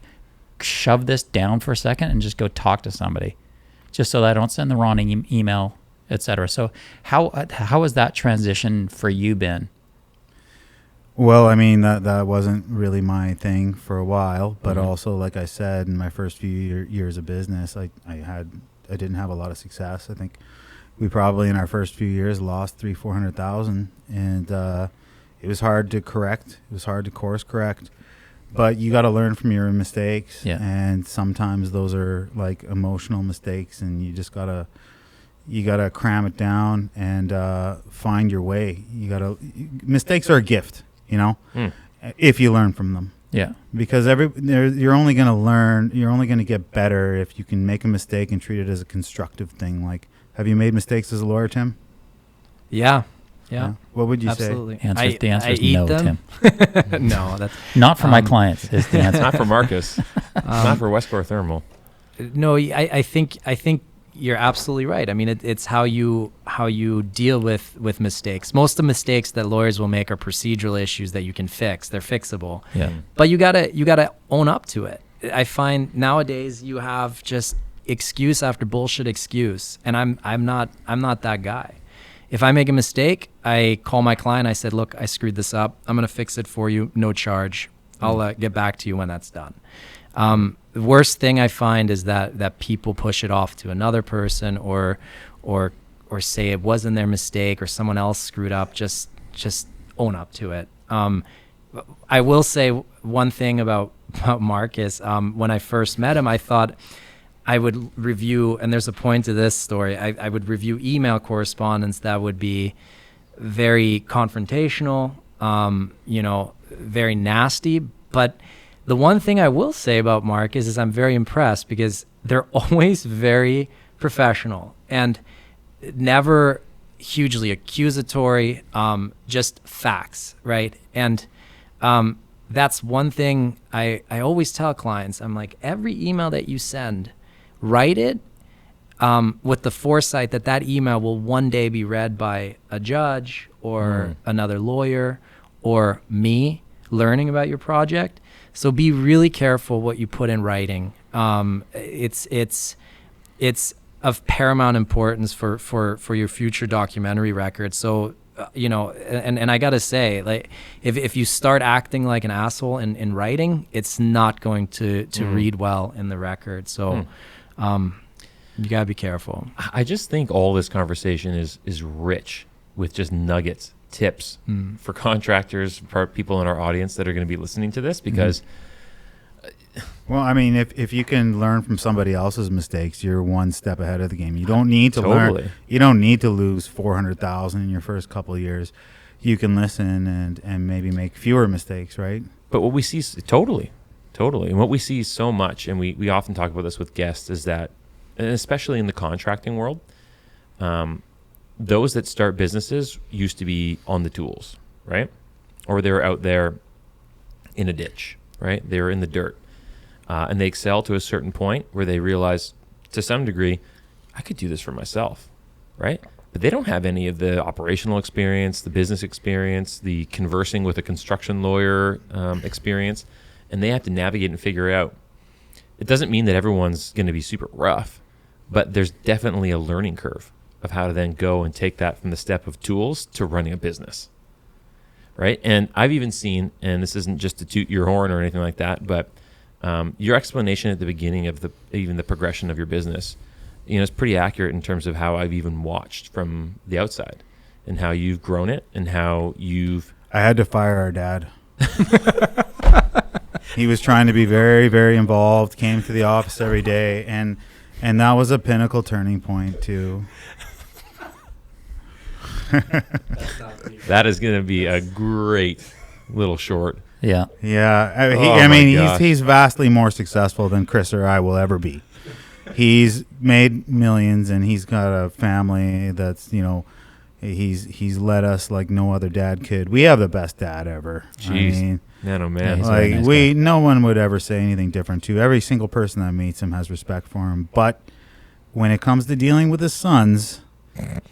shove this down for a second and just go talk to somebody, just so that I don't send the wrong email, etc. So how has that transition for you been? Well, I mean, that wasn't really my thing for a while, but also, like I said, in my first few years of business, I didn't have a lot of success. I think we probably in our first few years lost $300,000-$400,000, and it was hard to correct. It was hard to course correct, but you got to learn from your mistakes. Yeah. And sometimes those are like emotional mistakes, and you just gotta cram it down and find your way. Mistakes are a gift. If you learn from them. Yeah. Because you're only going to learn, you're only going to get better if you can make a mistake and treat it as a constructive thing. Like, have you made mistakes as a lawyer, Tim? Yeah. What would you Absolutely. The answer is eat no, them. Tim. No, that's Not for my clients is the answer. Not for Marcus. Not for Westcor Thermal. No, I think you're absolutely right. I mean, it's how you deal with mistakes. Most of the mistakes that lawyers will make are procedural issues that you can fix. They're fixable. Yeah. But you gotta own up to it. I find nowadays you have just excuse after bullshit excuse, and I'm not that guy. If I make a mistake, I call my client. I said, look, I screwed this up. I'm gonna fix it for you, no charge. I'll get back to you when that's done. The worst thing I find is that people push it off to another person or say it wasn't their mistake or someone else screwed up. Just own up to it. I will say one thing about Marcus. When I first met him, I thought I would review, and there's a point to this story, I would review email correspondence that would be very confrontational, very nasty, but the one thing I will say about Marcus is I'm very impressed because they're always very professional and never hugely accusatory, just facts, right? And that's one thing I always tell clients. I'm like, every email that you send, write it with the foresight that email will one day be read by a judge or another lawyer or me learning about your project. So be really careful what you put in writing. It's of paramount importance for your future documentary record. So and I gotta say, like, if you start acting like an asshole in writing, it's not going to read well in the record. So you gotta be careful. I just think all this conversation is rich with just nuggets, tips for contractors, for people in our audience that are going to be listening to this, because well, I mean, if you can learn from somebody else's mistakes, you're one step ahead of the game. You don't need to learn. You don't need to lose $400,000 in your first couple of years. You can listen and maybe make fewer mistakes, right? But what we see totally, and what we see so much, and we often talk about this with guests, is that, and especially in the contracting world, those that start businesses used to be on the tools, right? Or they were out there in a ditch, right? They were in the dirt. And they excel to a certain point where they realize, to some degree, I could do this for myself, right? But they don't have any of the operational experience, the business experience, the conversing with a construction lawyer experience, and they have to navigate and figure it out. It doesn't mean that everyone's going to be super rough, but there's definitely a learning curve of how to then go and take that from the step of tools to running a business, right? And I've even seen, and this isn't just to toot your horn or anything like that, but your explanation at the beginning of even the progression of your business, is pretty accurate in terms of how I've even watched from the outside and how you've grown it and how you've... I had to fire our dad. He was trying to be very, very involved, came to the office every day, and that was a pinnacle turning point too. That is going to be a great little short. Yeah. Yeah. He's vastly more successful than Chris or I will ever be. He's made millions, and he's got a family that's, he's led us like no other dad could. We have the best dad ever. Jeez. Man, oh man. Yeah, like nice no one would ever say anything different to. Every single person that meets him has respect for him. But when it comes to dealing with his sons,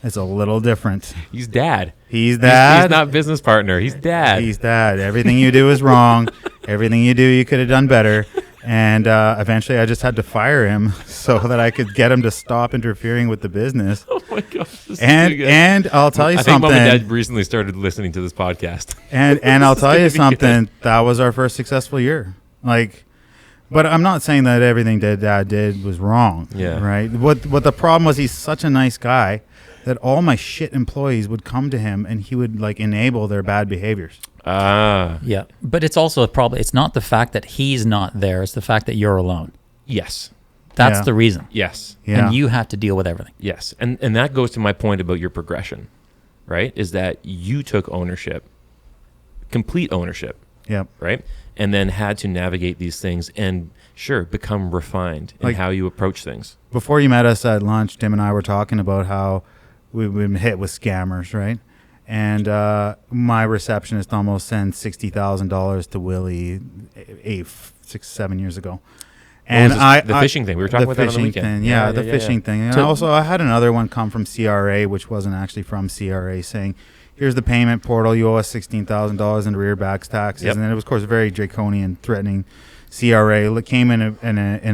it's a little different. He's dad. He's dad. He's not business partner. He's dad. He's dad. Everything you do is wrong. Everything you do, you could have done better. And eventually I just had to fire him so that I could get him to stop interfering with the business. Oh my gosh. And I'll tell you something. I think Mom and Dad recently started listening to this podcast. And I'll tell you something. That was our first successful year. But I'm not saying that everything that Dad did was wrong. Yeah. Right. What the problem was, he's such a nice guy that all my shit employees would come to him and he would enable their bad behaviors. Yeah. But it's also it's not the fact that he's not there. It's the fact that you're alone. Yes. That's the reason. Yes. Yeah. And you have to deal with everything. Yes. And that goes to my point about your progression, right? Is that you took ownership, complete ownership. Yep. Right? And then had to navigate these things and become refined in how you approach things. Before you met us at lunch, Tim and I were talking about how we've been hit with scammers, right? And my receptionist almost sent $60,000 to Willie 7 years ago. And the phishing thing we were talking about that on the weekend. The phishing thing. And I had another one come from CRA, which wasn't actually from CRA, saying, "Here's the payment portal. You owe us $16,000 in rear back taxes." Yep. And then it was, of course, very draconian, threatening. CRA. It came in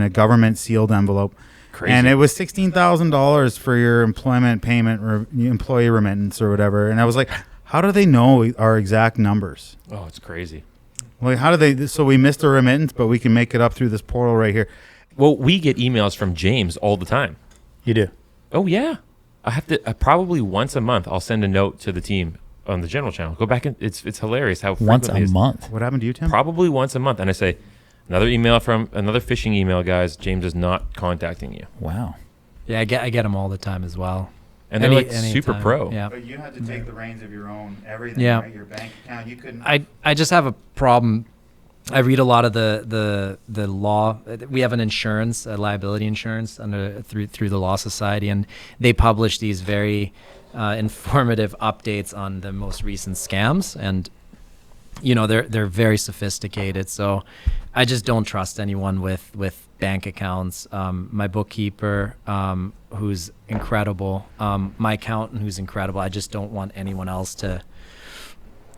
a government sealed envelope. Crazy. And it was $16,000 for your employment payment, employee remittance or whatever. And I was like, how do they know our exact numbers? Oh, it's crazy. How do they? So we missed the remittance, but we can make it up through this portal right here. Well, we get emails from James all the time. You do? Oh, yeah. I have to probably once a month. I'll send a note to the team on the general channel. Go back and it's hilarious how once frequently a month. What happened to you, Tim? Probably once a month, and I say, another phishing email, guys. James is not contacting you. Wow. Yeah, I get them all the time as well. And they're super time. pro. Yeah. But you had to take the reins of your own everything, Yeah. right? Your bank account, you couldn't. I just have a problem. I read a lot of the law. We have an insurance, a liability insurance through the Law Society, and they publish these very informative updates on the most recent scams, and they're very sophisticated. So I just don't trust anyone with bank accounts. My bookkeeper, who's incredible, my accountant, who's incredible. I just don't want anyone else to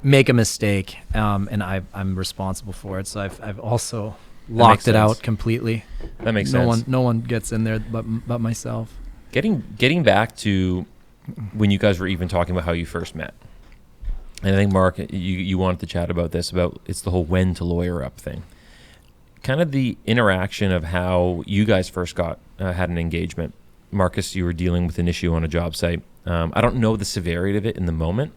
make a mistake, and I'm responsible for it. So I've also locked it out completely. That makes sense. No one gets in there but myself. Getting back to when you guys were even talking about how you first met. And I think, Mark, you wanted to chat about this, about it's the whole when to lawyer up thing. Kind of the interaction of how you guys first had an engagement. Marcus, you were dealing with an issue on a job site. I don't know the severity of it in the moment,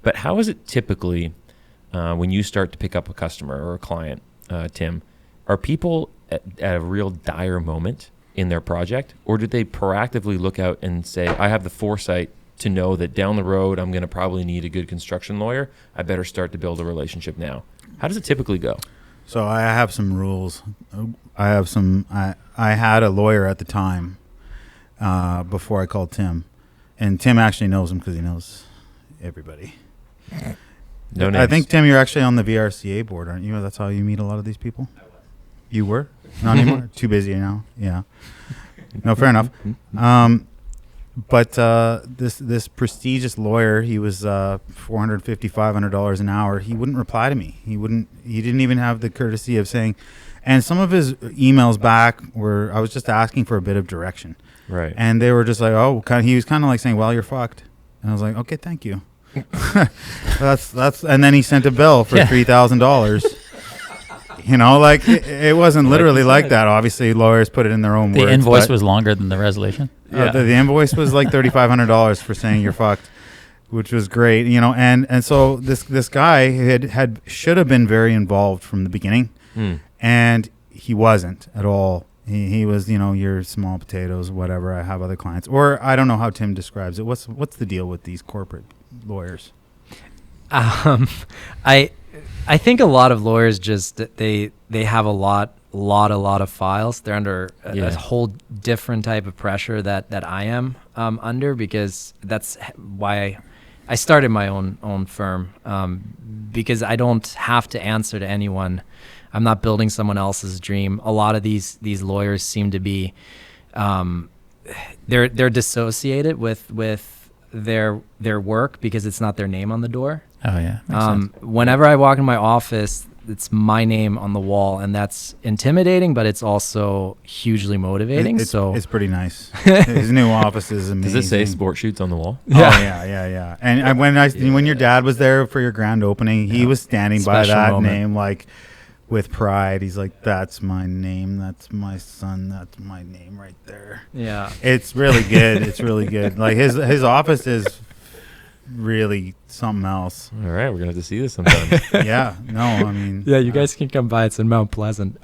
but how is it typically when you start to pick up a customer or a client, Tim? Are people at a real dire moment in their project, or do they proactively look out and say, I have the foresight to know that down the road I'm going to probably need a good construction lawyer. I better start to build a relationship now. How does it typically go? So I have some rules. I had a lawyer at the time before I called Tim, And Tim actually knows him because he knows everybody. No names. I think, Tim, you're actually on the VRCA board, aren't you? That's how you meet a lot of these people? You were? Not anymore? Too busy now? Yeah. No, fair enough. But this prestigious lawyer, he was $450, $500 an hour. He wouldn't reply to me. He didn't even have the courtesy of saying, and some of his emails back were, I was just asking for a bit of direction. Right. And they were just like, he was kind of like saying, well, you're fucked. And I was like, okay, thank you. that's and then he sent a bill for $3,000. You know, like it wasn't literally like that. Obviously, lawyers put it in their own words. The invoice was longer than the resolution. The invoice was like $3,500 for saying you're fucked, which was great. You know, and so this guy should have been very involved from the beginning, and he wasn't at all. He was, you know, your small potatoes, whatever. I have other clients, or I don't know how Tim describes it. What's the deal with these corporate lawyers? I think a lot of lawyers just they have a lot of files. They're under a whole different type of pressure that I am under, because that's why I started my own firm, because I don't have to answer to anyone. I'm not building someone else's dream. A lot of these lawyers seem to be they're dissociated with their work because it's not their name on the door. Oh yeah. Makes sense. Whenever I walk in my office, it's my name on the wall, and that's intimidating, but it's also hugely motivating. It's pretty nice. His new office is amazing. Does it say Sportschuetz on the wall? Yeah. Oh yeah. And when your dad was there for your grand opening, he was standing by that name like with pride. He's like, "That's my name. That's my son. That's my name right there." Yeah. It's really good. It's really good. Like his office is really something else. All right, we're gonna have to see this sometime. Yeah, no, I mean, yeah, you guys can come by. It's in Mount Pleasant.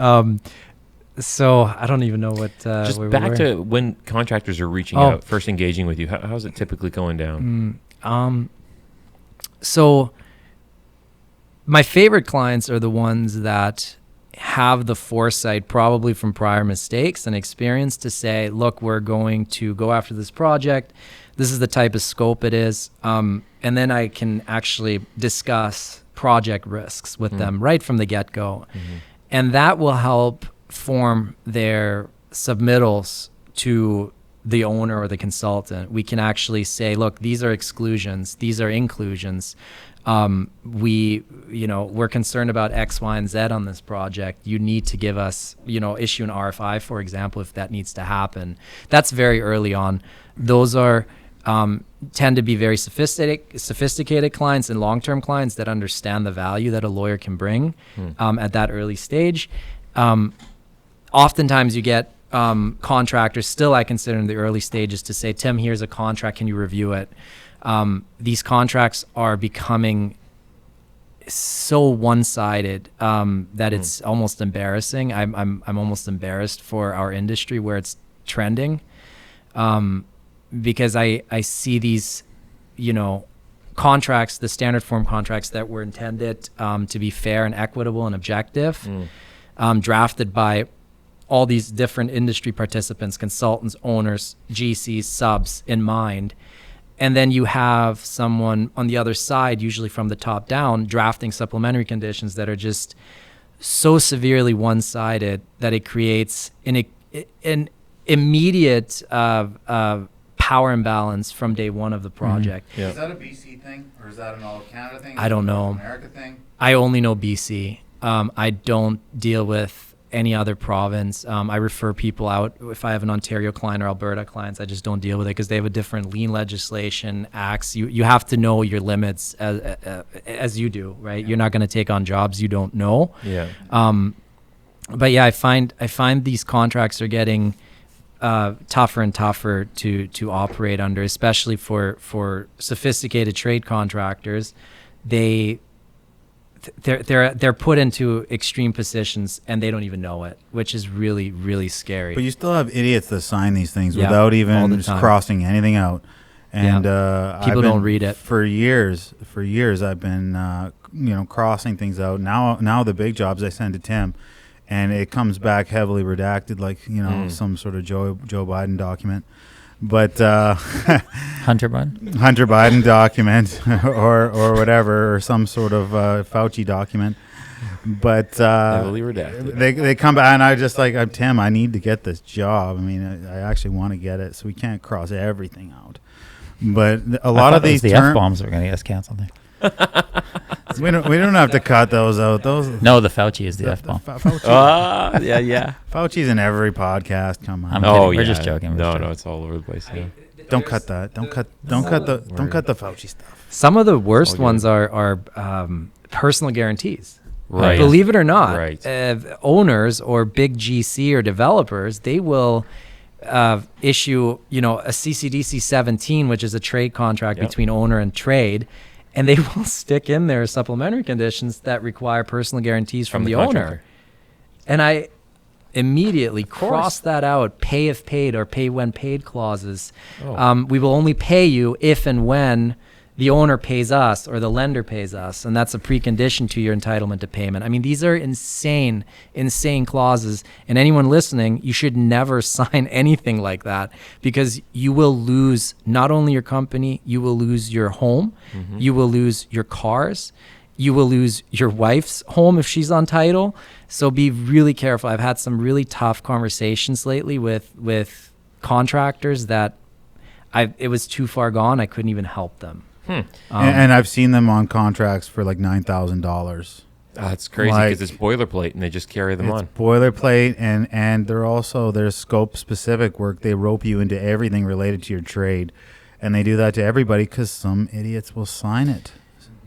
So I don't even know what. Just back to when contractors are reaching out, first engaging with you. How's it typically going down? So my favorite clients are the ones that have the foresight, probably from prior mistakes and experience, to say, look, we're going to go after this project. This is the type of scope it is. And then I can actually discuss project risks with them right from the get-go. And that will help form their submittals to the owner or the consultant. We can actually say, look, these are exclusions, these are inclusions. We're concerned about X, Y, and Z on this project. You need to give us, issue an RFI, for example, if that needs to happen. That's very early on. Those are tend to be very sophisticated clients and long-term clients that understand the value that a lawyer can bring at that early stage. Oftentimes you get contractors, still I consider in the early stages, to say, Tim, here's a contract, can you review it? These contracts are becoming so one-sided that it's almost embarrassing. I'm almost embarrassed for our industry where it's trending, because I see these, contracts, the standard form contracts that were intended to be fair and equitable and objective, drafted by all these different industry participants, consultants, owners, GCs, subs in mind. And then you have someone on the other side, usually from the top down, drafting supplementary conditions that are just so severely one-sided that it creates an immediate power imbalance from day one of the project. Is that a BC thing, or is that an all-Canada thing? I don't know. America thing? I only know BC. I don't deal with any other province. I refer people out. If I have an Ontario client or Alberta clients, I just don't deal with it because they have a different lien legislation, acts. You have to know your limits as you do, right? You're not going to take on jobs you don't know. Yeah. But yeah, I find these contracts are getting tougher and tougher to operate under, especially for sophisticated trade contractors. They're put into extreme positions and they don't even know it, which is really, really scary. But you still have idiots that sign these things without even crossing anything out. And people don't read it. For years I've been crossing things out. Now the big jobs I send to Tim, and it comes back heavily redacted, like some sort of Joe Biden document. but Hunter Biden document or whatever, or some sort of Fauci document. But heavily redacted. They come back, and I just like, Tim, I need to get this job. I mean, I actually want to get it, so we can't cross everything out. But a lot of these the F-bombs are going to get us canceled. we don't have to cut those out. No, the Fauci is the F-bomb. Fauci. Yeah. Fauci's in every podcast. Come on. I'm kidding. We're just joking. No, it's all over the place. Yeah. Don't cut that. Don't cut the Fauci stuff. Some of the worst ones are personal guarantees. Right. Believe it or not, Right. Owners or big GC or developers, they will issue, a CCDC 17, which is a trade contract between owner and trade, and they will stick in there supplementary conditions that require personal guarantees from the owner. And I immediately cross that out, pay if paid or pay when paid clauses. We will only pay you if and when the owner pays us or the lender pays us, and that's a precondition to your entitlement to payment. I mean, these are insane clauses, and anyone listening, you should never sign anything like that, because you will lose not only your company, you will lose your home, you will lose your cars, you will lose your wife's home if she's on title. So be really careful. I've had some really tough conversations lately with contractors that it was too far gone. I couldn't even help them. And I've seen them on contracts for like $9,000. That's crazy, because it's boilerplate and they just carry them on. Boilerplate, and there's scope specific work. They rope you into everything related to your trade, and they do that to everybody because some idiots will sign it.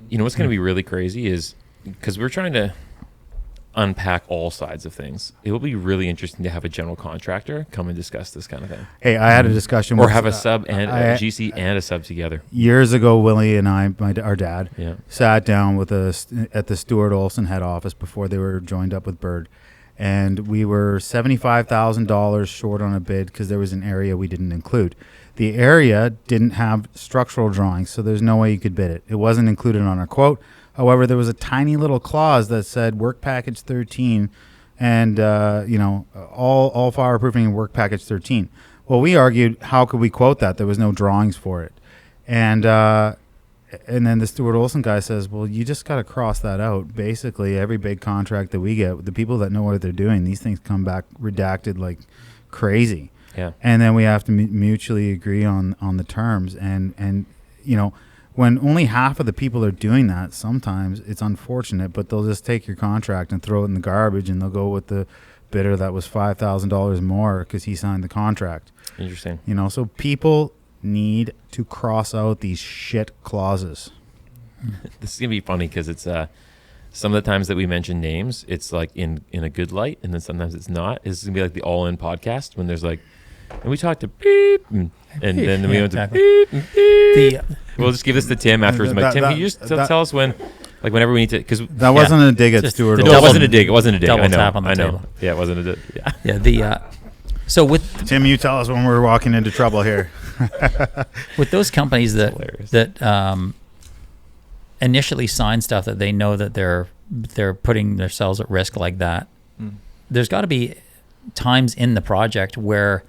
You know what's going to be really crazy is, because we're trying to unpack all sides of things, it will be really interesting to have a general contractor come and discuss this kind of thing. Hey, I had a discussion or with, have a sub and a GC and a sub together. Years ago, Willie and I, our dad, Yeah. sat down with us at the Stuart Olson head office before they were joined up with Bird, and we were $75,000 short on a bid because there was an area we didn't include. The area didn't have structural drawings, so there's no way you could bid it. It wasn't included on our quote. However, there was a tiny little clause that said work package 13 and, all fireproofing and work package 13. Well, we argued, how could we quote that? There was no drawings for it. And then the Stuart Olson guy says, well, you just got to cross that out. Basically, every big contract that we get, the people that know what they're doing, these things come back redacted like crazy. Yeah. And then we have to mutually agree on the terms. And when only half of the people are doing that, sometimes it's unfortunate, but they'll just take your contract and throw it in the garbage, and they'll go with the bidder that was $5,000 more because he signed the contract. Interesting. So people need to cross out these shit clauses. This is going to be funny because it's some of the times that we mention names, it's like in a good light, and then sometimes it's not. This is going to be like the All In podcast when there's like, and we talked to beep, and then we went to beep, and beep. We'll just give this to Tim afterwards. I'm like, Tim, can you just tell us when, like whenever we need to, because that wasn't a dig at Stuart. No, it wasn't a dig. It wasn't a dig. Double I know. tap on the I know. table. Yeah, it wasn't a dig. Yeah. Yeah. So with Tim, you tell us when we're walking into trouble here. with those companies that initially sign stuff that they know that they're putting themselves at risk like that, there's got to be times in the project where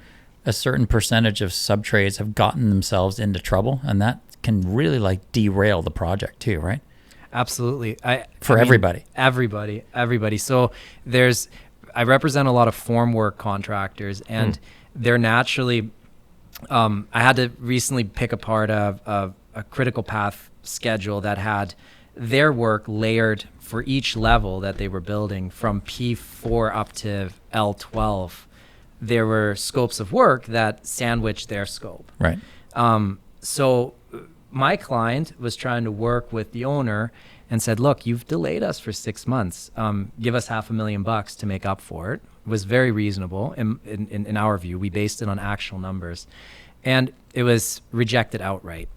a certain percentage of sub-trades have gotten themselves into trouble, and that can really like derail the project too, right? Absolutely. Everybody. Everybody. So I represent a lot of formwork contractors, and they're naturally, I had to recently pick apart a critical path schedule that had their work layered for each level that they were building from P4 up to L12. There were scopes of work that sandwiched their scope. Right. So my client was trying to work with the owner and said, look, you've delayed us for 6 months. Give us $500,000 to make up for it. It was very reasonable in our view. We based it on actual numbers. And it was rejected outright.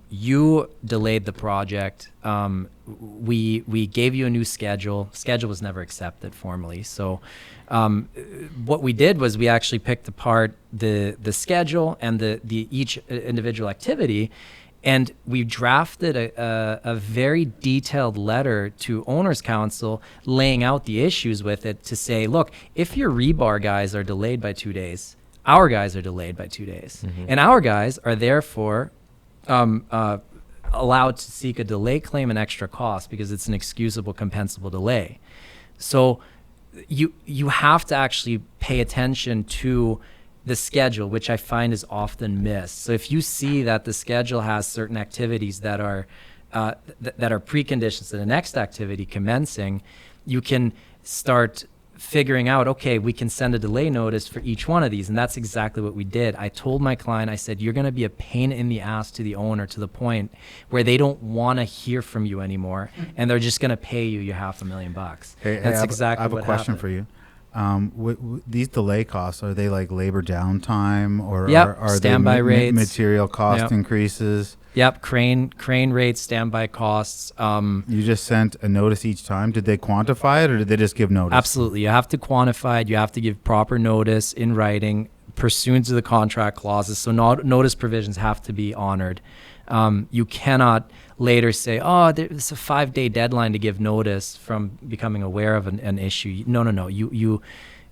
You delayed the project. We gave you a new schedule. Schedule was never accepted formally. So what we did was we actually picked apart the schedule and the each individual activity, and we drafted a very detailed letter to Owners Council laying out the issues with it to say, look, if your rebar guys are delayed by 2 days, our guys are delayed by 2 days. And our guys are therefore allowed to seek a delay claim and extra cost because it's an excusable, compensable delay. So you have to actually pay attention to the schedule, which I find is often missed. So if you see that the schedule has certain activities that are preconditions to the next activity commencing, you can start figuring out, okay, we can send a delay notice for each one of these. And that's exactly what we did. I told my client, I said, you're going to be a pain in the ass to the owner to the point where they don't want to hear from you anymore. And they're just going to pay you $500,000. That's exactly what I have a question happened. for you. These delay costs, are they like labor downtime or are standby they rates, material cost increases? Yep, crane rates, standby costs. You just sent a notice each time. Did they quantify it or did they just give notice? Absolutely. You have to quantify it. You have to give proper notice in writing pursuant to the contract clauses. So notice provisions have to be honored. You cannot later say, oh, there's a 5-day deadline to give notice from becoming aware of an issue. No. You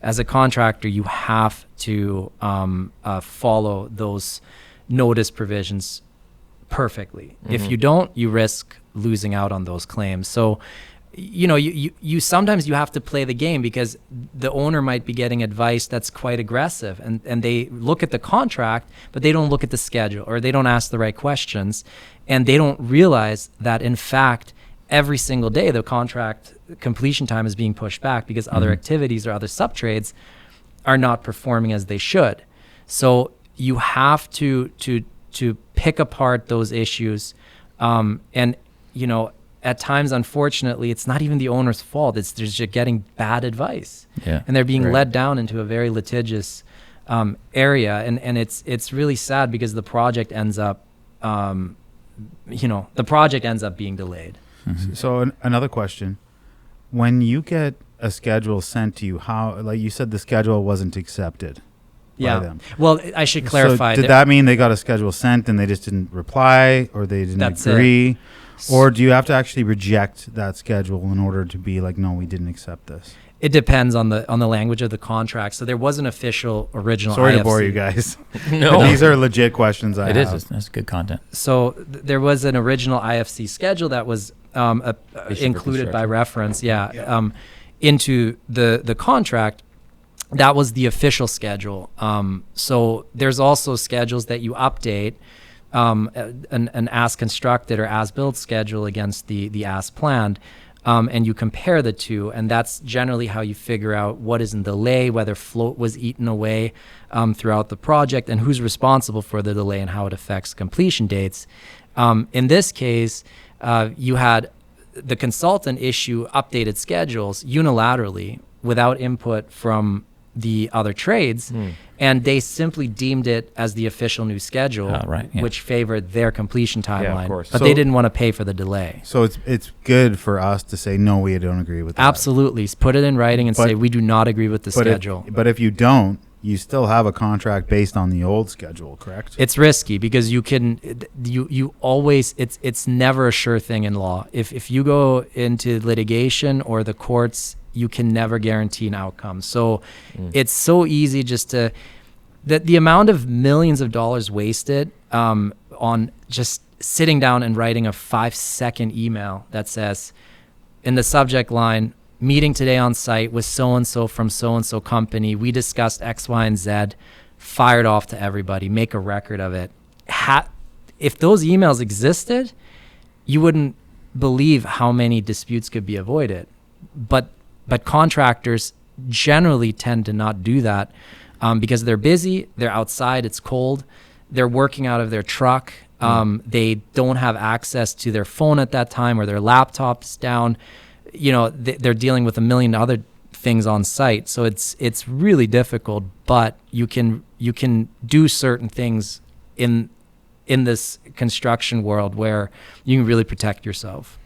as a contractor, you have to follow those notice provisions perfectly. If you don't, you risk losing out on those claims. So, you sometimes you have to play the game because the owner might be getting advice that's quite aggressive and they look at the contract, but they don't look at the schedule or they don't ask the right questions and they don't realize that in fact, every single day the contract completion time is being pushed back because other activities or other sub-trades are not performing as they should. So you have to pick apart those issues. At times, unfortunately, it's not even the owner's fault. They're just getting bad advice. Yeah. And they're being led down into a very litigious area. And it's really sad because the project ends up, being delayed. So another question. When you get a schedule sent to you, how, like you said, the schedule wasn't accepted by them. Well, I should clarify. So did that mean they got a schedule sent and they just didn't reply or they didn't agree? Or do you have to actually reject that schedule in order to be like, no, we didn't accept this? It depends on the language of the contract. So there was an official original Sorry IFC. to bore you guys. No. These are legit questions I have. It is. That's good content. So there was an original IFC schedule that was included by reference, into the contract. That was the official schedule. So there's also schedules that you update, an as constructed or as built schedule against the as planned, and you compare the two, and that's generally how you figure out what is in delay, whether float was eaten away throughout the project, and who's responsible for the delay and how it affects completion dates. In this case, you had the consultant issue updated schedules unilaterally without input from the other trades, and they simply deemed it as the official new schedule, which favored their completion timeline. Yeah, of course. But So they didn't want to pay for the delay. So it's good for us to say, no, we don't agree with that. Absolutely. Put it in writing and say, we do not agree with the schedule. But if you don't, you still have a contract based on the old schedule, correct? It's risky because you always, it's never a sure thing in law. If you go into litigation or the courts, you can never guarantee an outcome. So it's so easy just to, the amount of millions of dollars wasted on just sitting down and writing a 5-second email that says in the subject line, meeting today on site with so-and-so from so-and-so company. We discussed X, Y, and Z, fired off to everybody, make a record of it. If those emails existed, you wouldn't believe how many disputes could be avoided. But contractors generally tend to not do that because they're busy, they're outside, it's cold, they're working out of their truck, they don't have access to their phone at that time or their laptop's down. They're dealing with a million other things on site, so it's really difficult. But you can do certain things in this construction world where you can really protect yourself.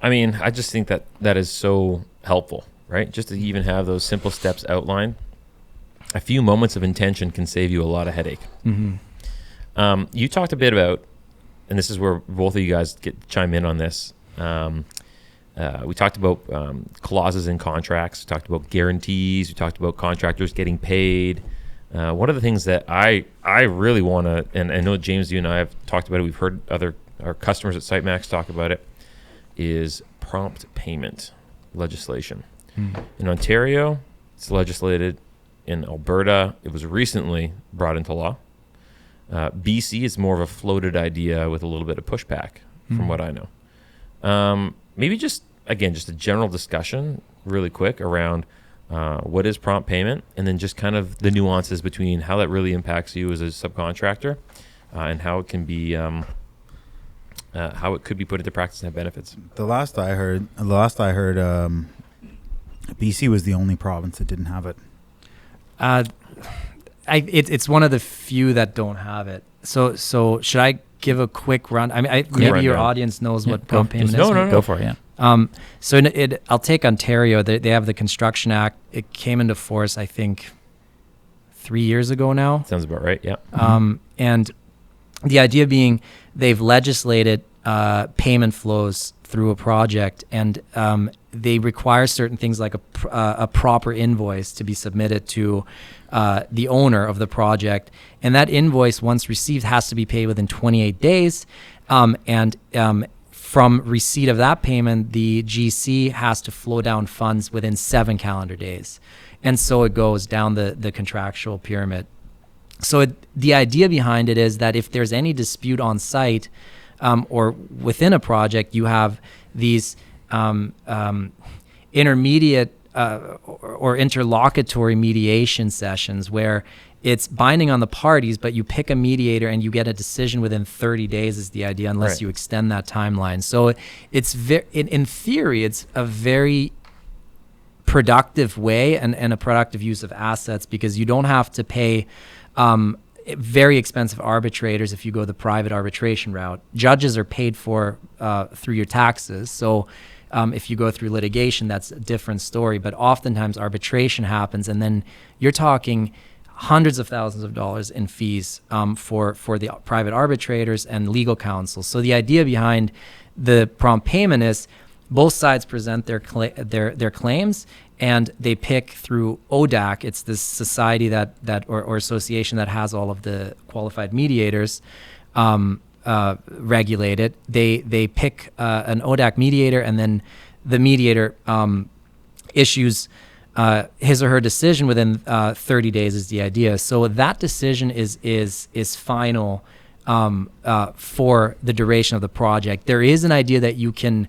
I mean, I just think that is so helpful, right? Just to even have those simple steps outlined. A few moments of intention can save you a lot of headache. You talked a bit about, and this is where both of you guys chime in on this. We talked about clauses in contracts. We talked about guarantees. We talked about contractors getting paid. One of the things that I really want to, and I know James, you and I have talked about it, we've heard our customers at SiteMax talk about it, is prompt payment legislation. In Ontario, it's legislated. In Alberta, it was recently brought into law. BC is more of a floated idea with a little bit of pushback, from what I know. Maybe just a general discussion, really quick, around what is prompt payment, and then just kind of the nuances between how that really impacts you as a subcontractor, and how it can be, how it could be put into practice and have benefits. The last I heard, BC was the only province that didn't have it. It's one of the few that don't have it. So should I give a quick run? I mean, maybe your audience knows what prompt payment is. No. Go for it. Yeah. So I'll take Ontario. They have the Construction Act. It came into force, I think, 3 years ago now. Sounds about right. Yeah. And the idea being they've legislated payment flows through a project, and they require certain things like a proper invoice to be submitted to the owner of the project, and that invoice, once received, has to be paid within 28 days. From receipt of that payment, the GC has to flow down funds within 7 calendar days, and so it goes down the contractual pyramid. So the idea behind it is that if there's any dispute on site, or within a project, you have these intermediate or interlocutory mediation sessions where it's binding on the parties, but you pick a mediator and you get a decision within 30 days is the idea, unless you extend that timeline. So it's in theory, it's a very productive way and a productive use of assets, because you don't have to pay very expensive arbitrators if you go the private arbitration route. Judges are paid for through your taxes. So if you go through litigation, that's a different story. But oftentimes arbitration happens, and then you're talking hundreds of thousands of dollars in fees for the private arbitrators and legal counsel. So the idea behind the prompt payment is both sides present their claims, and they pick through ODAC. It's this society that or association that has all of the qualified mediators regulated. They pick an ODAC mediator, and then the mediator issues his or her decision within 30 days is the idea. So that decision is final for the duration of the project. There is an idea that you can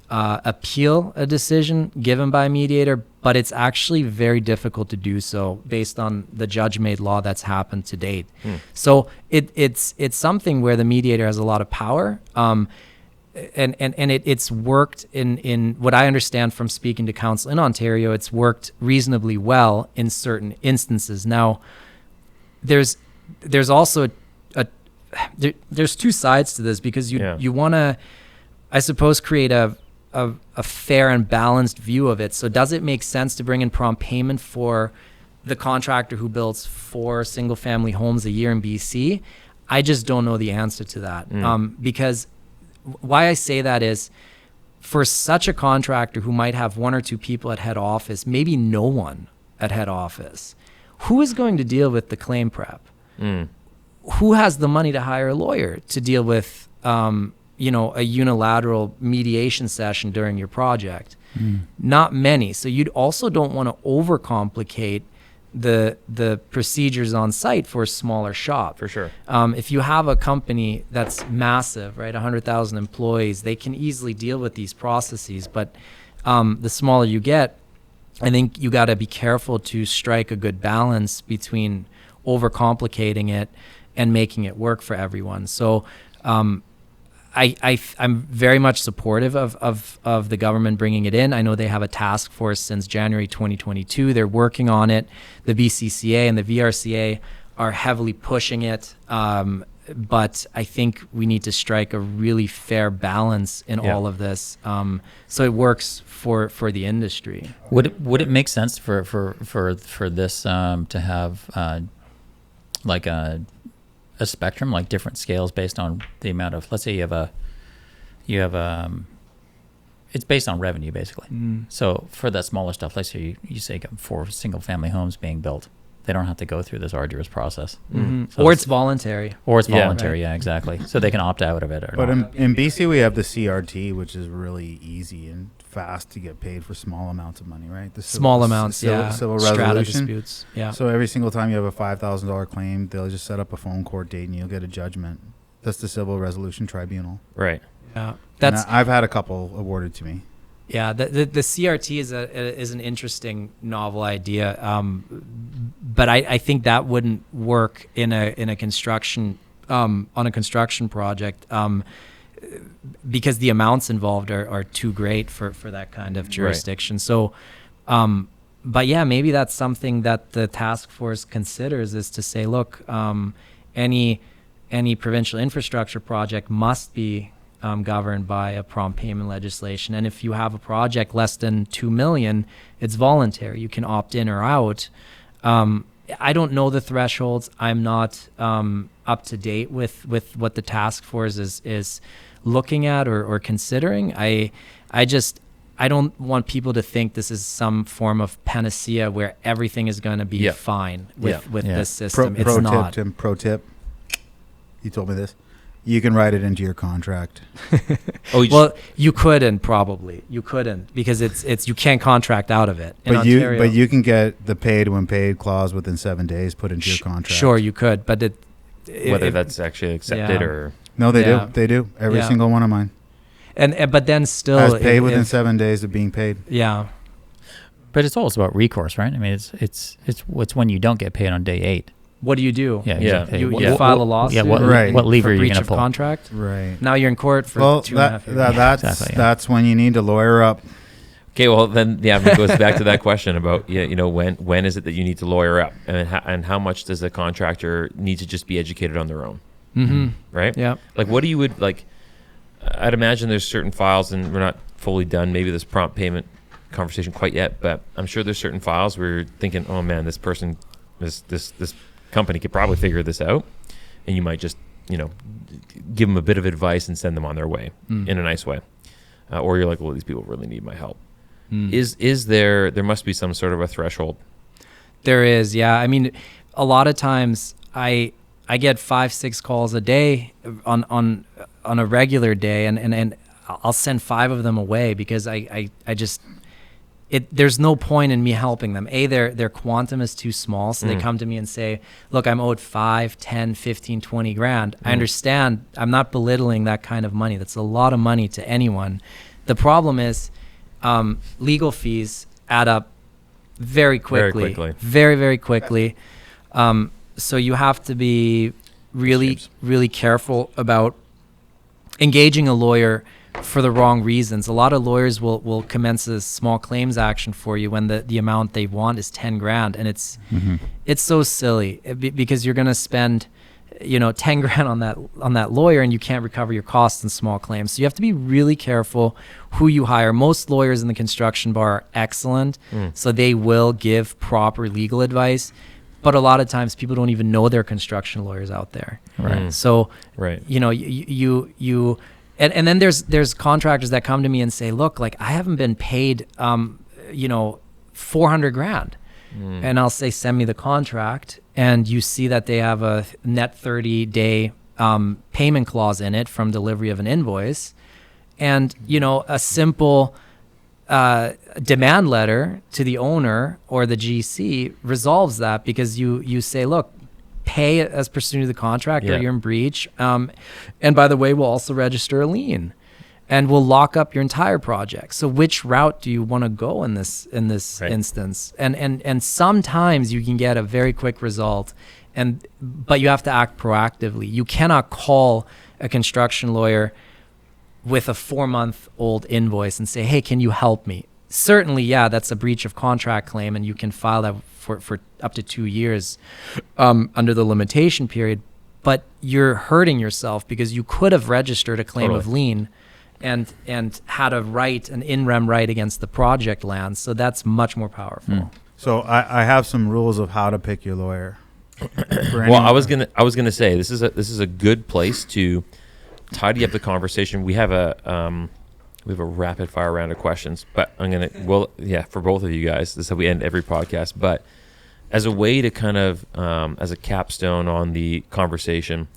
appeal a decision given by a mediator, but it's actually very difficult to do so based on the judge-made law that's happened to date. So it's something where the mediator has a lot of power, and it's worked in what I understand from speaking to counsel in Ontario. It's worked reasonably well in certain instances. Now, there's also there's two sides to this, because you want to, I suppose, create a fair and balanced view of it. So does it make sense to bring in prompt payment for the contractor who builds 4 single-family homes a year in BC? I just don't know the answer to that. Because why I say that is, for such a contractor who might have 1 or 2 people at head office, maybe no one at head office, who is going to deal with the claim prep? Who has the money to hire a lawyer to deal with a unilateral mediation session during your project? Not many. So you also don't want to overcomplicate the procedures on site for a smaller shop. For sure. If you have a company that's massive, right, 100,000 employees, they can easily deal with these processes. But the smaller you get, I think you got to be careful to strike a good balance between overcomplicating it and making it work for everyone. So I'm very much supportive of the government bringing it in. I know they have a task force since January 2022. They're working on it. The BCCA and the VRCA are heavily pushing it. But I think we need to strike a really fair balance in all of this, so it works for the industry. Would it make sense for this to have like a spectrum, like different scales based on the amount of, let's say you have it's based on revenue basically. So for that smaller stuff, let's say you say 4 single family homes being built, have to go through this arduous process. So or it's voluntary. Or it's voluntary, yeah, exactly. So they can opt out of it. But in BC, we have the CRT, which is really easy and fast to get paid for small amounts of money, right? The small amounts, civil strata resolution disputes, yeah. So every single time you have a $5,000 claim, they'll just set up a phone court date and you'll get a judgment. That's the Civil Resolution Tribunal. Right. Yeah, I've had a couple awarded to me. Yeah, the CRT is an interesting novel idea, but I think that wouldn't work in a construction on a construction project because the amounts involved are too great for that kind of jurisdiction. Right. So, but yeah, maybe that's something that the task force considers, is to say, look, any provincial infrastructure project must be governed by a prompt payment legislation. And if you have a project less than $2 million, it's voluntary. You can opt in or out. I don't know the thresholds. I'm not up to date with what the task force is looking at or considering. I don't want people to think this is some form of panacea where everything is going to be fine with this system. It's not. Pro tip. You told me this. You can write it into your contract. You couldn't because it's you can't contract out of it. But you can get the paid when paid clause within 7 days put into your contract. Sure, you could, but whether that's actually accepted or no, they do every single one of mine. But then still, as paid within 7 days of being paid. Yeah, but it's also about recourse, right? I mean, it's when you don't get paid on day 8. What do you do? You file a lawsuit. Yeah, what lever are you going to pull? Contract. Right. Now you're in court for 2.5 years. That's when you need to lawyer up. Okay, well then, it goes back to that question about when is it that you need to lawyer up, and how much does the contractor need to just be educated on their own? Mm-hmm. Right. Yeah. Like, what do you would like? I'd imagine there's certain files, and we're not fully done. Maybe this prompt payment conversation quite yet, but I'm sure there's certain files where you're thinking, oh man, this person, this company could probably figure this out, and you might just give them a bit of advice and send them on their way in a nice way, or you're like, well, these people really need my help. Is there must be some sort of a threshold? There is, yeah. I mean, a lot of times I get 5-6 calls a day on a regular day, and I'll send 5 of them away because I just there's no point in me helping them. Their quantum is too small, so they come to me and say, look, I'm owed 5, 10, 15, 20 grand. I understand. I'm not belittling that kind of money. That's a lot of money to anyone. The problem is legal fees add up very quickly. Very, very quickly. So you have to be really, really careful about engaging a lawyer for the wrong reasons. A lot of lawyers will commence a small claims action for you when the amount they want is 10 grand, and it's so silly because you're going to spend 10 grand on that lawyer, and you can't recover your costs in small claims. So you have to be really careful who you hire. Most lawyers in the construction bar are excellent, so they will give proper legal advice. But a lot of times people don't even know they're construction lawyers out there. Right. So you and then there's contractors that come to me and say, look, like, I haven't been paid 400 grand. And I'll say, send me the contract, and you see that they have a net 30-day payment clause in it from delivery of an invoice, and a simple demand letter to the owner or the GC resolves that, because you say, look, pay as pursuant to the contract, or you're in breach. And by the way, we'll also register a lien, and we'll lock up your entire project. So which route do you want to go in this instance? And sometimes you can get a very quick result, but you have to act proactively. You cannot call a construction lawyer with a 4-month-old invoice and say, hey, can you help me? Certainly, that's a breach of contract claim, and you can file that for up to 2 years under the limitation period. But you're hurting yourself because you could have registered a claim of lien and had an in rem right against the project land. So that's much more powerful. So I have some rules of how to pick your lawyer. Well, I was gonna say this is a good place to tidy up the conversation. We have a rapid fire round of questions, but for both of you guys, this is how we end every podcast. But as a way to kind of, as a capstone on the conversation,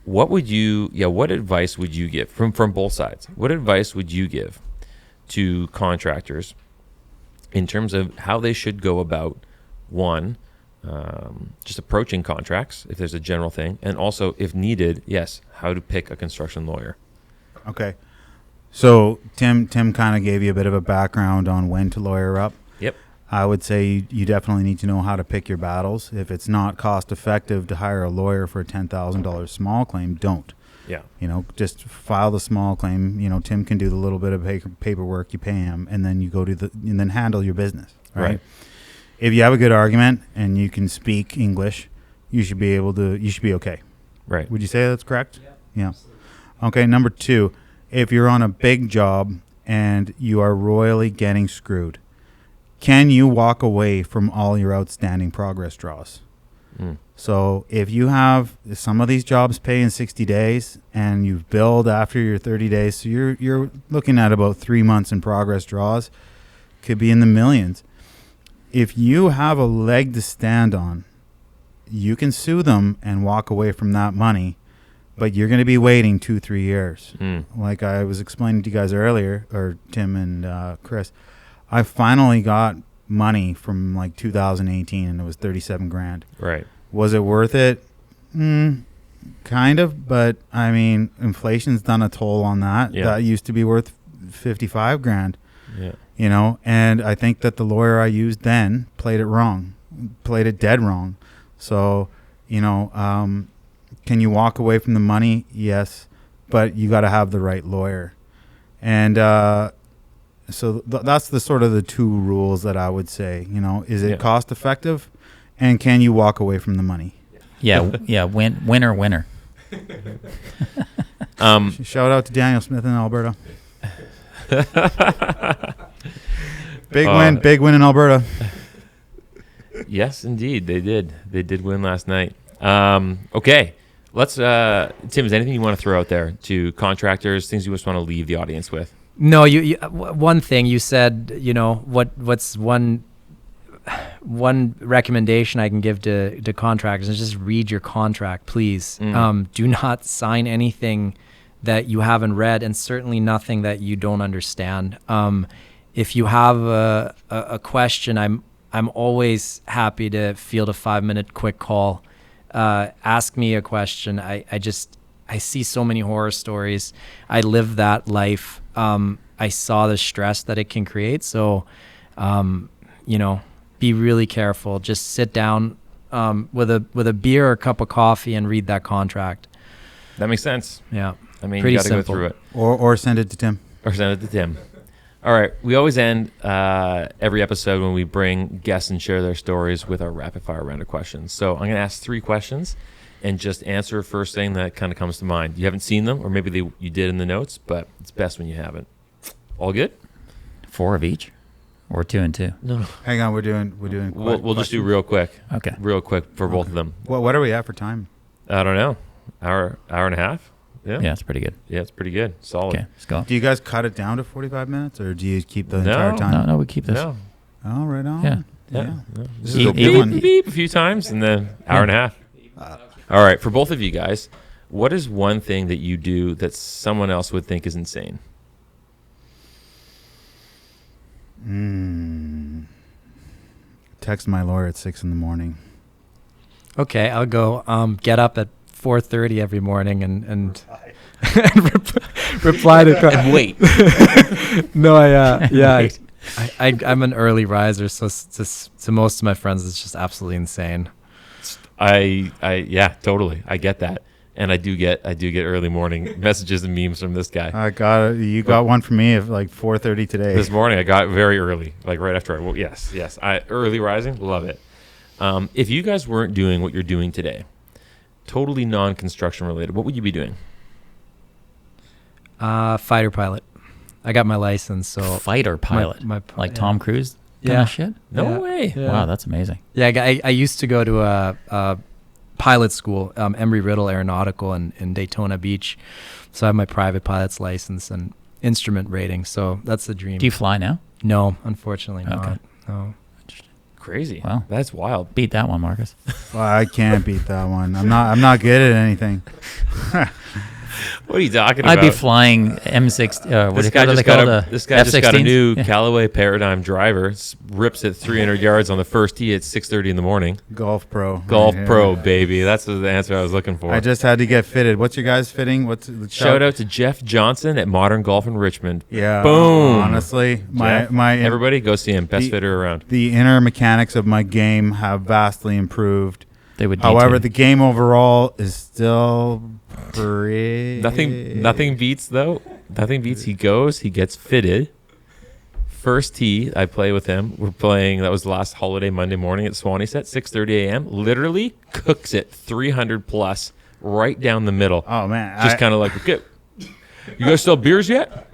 what advice would you give from both sides? What advice would you give to contractors in terms of how they should go about, one, just approaching contracts, if there's a general thing, and also, if needed, yes, how to pick a construction lawyer? Okay. So Tim kind of gave you a bit of a background on when to lawyer up. Yep. I would say you definitely need to know how to pick your battles. If it's not cost effective to hire a lawyer for a $10,000 small claim, don't. Yeah. Just file the small claim. Tim can do the little bit of paperwork, you pay him, and then you go and then handle your business. Right. If you have a good argument and you can speak English, you should be okay. Right. Would you say that's correct? Yeah. Okay. Number 2, if you're on a big job and you are royally getting screwed, can you walk away from all your outstanding progress draws? So if you have some of these jobs pay in 60 days and you've billed after your 30 days, so you're looking at about 3 months in progress draws, could be in the millions. If you have a leg to stand on, you can sue them and walk away from that money, but you're going to be waiting 2-3 years. Like I was explaining to you guys earlier, or Tim and Chris, I finally got money from like 2018 and it was 37 grand. Right. Was it worth it? Kind of, but I mean, inflation's done a toll on that. Yeah. That used to be worth 55 grand. Yeah. And I think that the lawyer I used then played it dead wrong. So, can you walk away from the money? Yes, but you got to have the right lawyer. And so that's the sort of the 2 rules that I would say. Is it cost effective, and can you walk away from the money? Yeah, winner. Shout out to Daniel Smith in Alberta. Big win in Alberta. Yes, indeed, they did. They did win last night. Okay, let's. Tim, is anything you want to throw out there to contractors? Things you just want to leave the audience with? No, you one thing you said. What's one recommendation I can give to contractors is just read your contract, please. Do not sign anything that you haven't read, and certainly nothing that you don't understand. If you have a question, I'm always happy to field a 5-minute quick call. Ask me a question. I see so many horror stories. I live that life. I saw the stress that it can create. So, be really careful. Just sit down with a beer or a cup of coffee and read that contract. That makes sense. Yeah. I mean, Pretty you got to go simple. through it. Or send it to Tim. All right. We always end every episode when we bring guests and share their stories with our rapid fire round of questions. So I'm going to ask 3 questions and just answer first thing that kind of comes to mind. You haven't seen them, or maybe you did in the notes, but it's best when you haven't. All good? 4 of each, or 2 and 2. No. Hang on, we're doing. We'll just do real quick. Okay. Real quick for both of them. What are we at for time? I don't know. Hour and a half. Yeah, it's pretty good. Yeah, it's pretty good. Solid. Okay, let's go. Do you guys cut it down to 45 minutes, or do you keep the entire time? No, we keep this. No. Oh, right on. Yeah. This is a good one. Beep a few times, and then hour and a half. All right, for both of you guys, what is one thing that you do that someone else would think is insane? Text my lawyer at 6 a.m. Okay, I'll go. Get up at 4:30 every morning and reply to. And wait. No, I'm an early riser, so to most of my friends, it's just absolutely insane. Yeah, totally. I get that. And I do get early morning messages and memes from this guy. I got it. You got one from me at like 4:30 today. This morning I got very early, like right after yes. Early rising, love it. If you guys weren't doing what you're doing today, totally non-construction related, what would you be doing? Fighter pilot. I got my license, so Fighter pilot, like Tom Cruise kind of shit. No way. Yeah. Wow, that's amazing. Yeah, I used to go to a pilot school, Embry-Riddle Aeronautical in Daytona Beach. So I have my private pilot's license and instrument rating. So that's the dream. Do you fly now? No, unfortunately not. Okay. No. Crazy. Wow. That's wild. Beat that one, Marcus. Well, I can't beat that one. I'm not good at anything. What are you talking about? I'd be flying M6. This guy just got a new Callaway Paradigm driver. Rips it 300 yards on the first tee at 6:30 in the morning. Golf Pro. Golf Right Pro, here. baby. That's the answer I was looking for. I just had to get fitted. What's your guys' fitting? What's the Shout out to Jeff Johnson at Modern Golf in Richmond. Yeah. Boom. Honestly, Jeff, everybody go see him. Best fitter around. The inner mechanics of my game have vastly improved. They would. However, the game overall is still pretty. Nothing beats though. Nothing beats. He gets fitted. First tee, I play with him. We're playing. That was last holiday Monday morning at Swanee Set, 6:30 a.m. Literally cooks it 300 plus right down the middle. Oh man, Just kind of like, okay, you guys sell beers yet?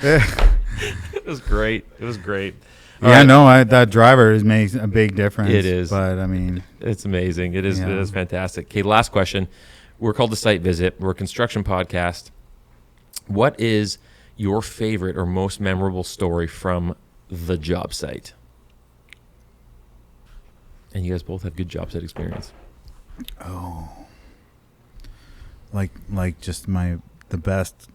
It was great. Yeah, no, that driver makes a big difference. It is. But I mean, It's amazing. It is. Yeah. It is fantastic. Okay, last question. We're called The Site Visit. We're a construction podcast. What is your favorite or most memorable story from the job site? And you guys both have good job site experience. like just the best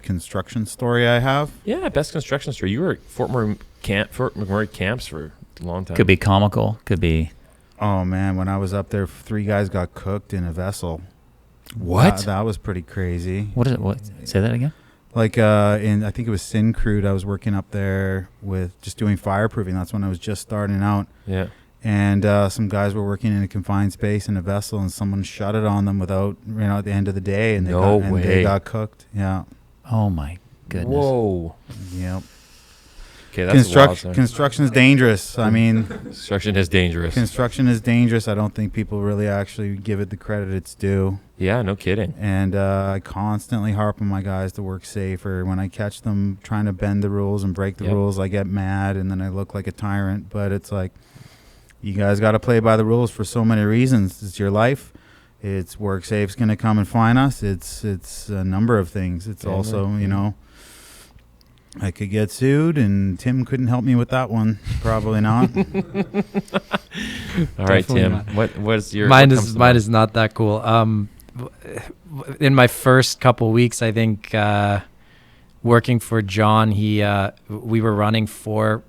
construction story I have. Yeah, best construction story. You were at Fort McMurray camps for a long time. Could be comical. Could be. Oh man, when I was up there, 3 guys got cooked in a vessel. What? That was pretty crazy. What is it? What? Say that again. Like I think it was Syncrude. I was working up there with just doing fireproofing. That's when I was just starting out. Yeah. And some guys were working in a confined space in a vessel, and someone shut it on them without, at the end of the day, and they got cooked. Yeah. Oh my goodness. Whoa. Yep. Okay, that's wild. Construction is dangerous. I mean, Construction is dangerous. construction is dangerous. I don't think people really actually give it the credit it's due. Yeah, no kidding. And I constantly harp on my guys to work safer. When I catch them trying to bend the rules and break the Yep. rules, I get mad, and then I look like a tyrant. But it's like, you guys got to play by the rules for so many reasons. It's your life. It's work safe's going to come and find us. It's a number of things. It's also, I could get sued, and Tim couldn't help me with that one. Probably not. All right, Definitely Tim. not. What's your Mine what is comes to mine mind? is not that cool. In my first couple weeks, I think working for John, we were running 4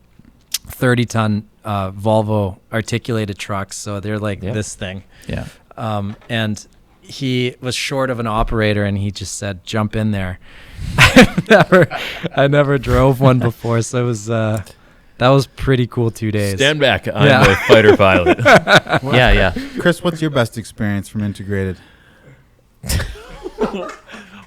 30-ton Volvo articulated trucks, so they're like this thing. Yeah. And he was short of an operator, and he just said, "Jump in there." I never drove one before, so it was that was pretty cool 2 days. Stand back. I'm a fighter pilot. Yeah. Chris, what's your best experience from Integrated?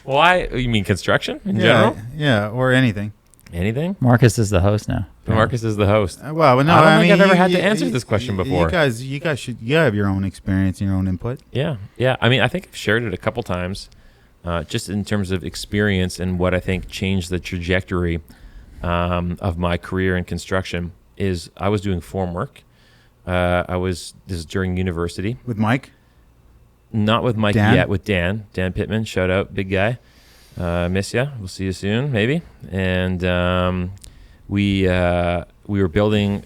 Why? You mean construction in general? Yeah, or anything. Anything? Marcus is the host now. Marcus is the host. Well, no, I don't think mean, I've ever had to answer this question before. You guys should have your own experience and your own input. Yeah. I mean, I think I've shared it a couple times, just in terms of experience and what I think changed the trajectory of my career in construction. Is I was doing form work. This is during university. With Mike? Not with Mike Dan? yet. With Dan Pittman. Shout out, big guy. Miss ya. We'll see you soon, maybe. And we were doing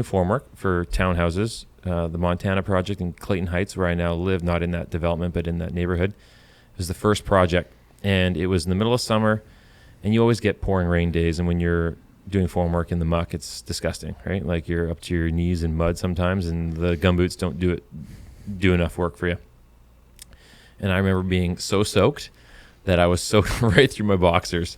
form work for townhouses. The Montana project in Clayton Heights, where I now live, not in that development, but in that neighborhood. It was the first project, and it was in the middle of summer, and you always get pouring rain days, and when you're doing form work in the muck, it's disgusting, right? Like you're up to your knees in mud sometimes, and the gumboots don't do enough work for you. And I remember being so soaked that I was soaked right through my boxers.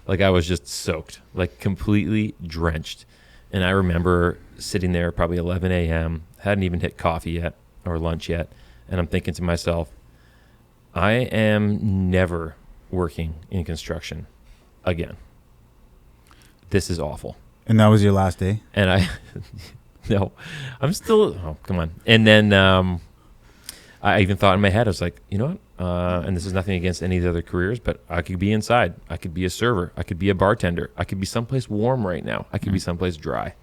Like I was just soaked, like completely drenched. And I remember sitting there probably 11 a.m., hadn't even hit coffee yet or lunch yet. And I'm thinking to myself, I am never working in construction again. This is awful. And that was your last day? And I'm still, come on. And then I even thought in my head, I was like, you know what? And this is nothing against any of the other careers, but I could be inside. I could be a server. I could be a bartender. I could be someplace warm right now. I could be someplace dry.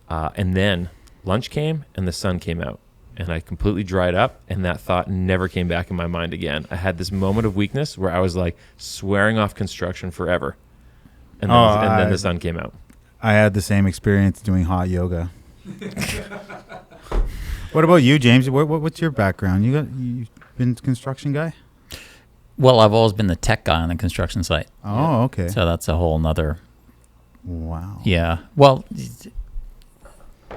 And then lunch came and the sun came out and I completely dried up, and that thought never came back in my mind again. I had this moment of weakness where I was like swearing off construction forever. And then the sun came out. I had the same experience doing hot yoga. What about you, James? What's your background? You've been a construction guy? Well, I've always been the tech guy on the construction site. Oh, okay. So that's a whole nother. Wow. Yeah. Well,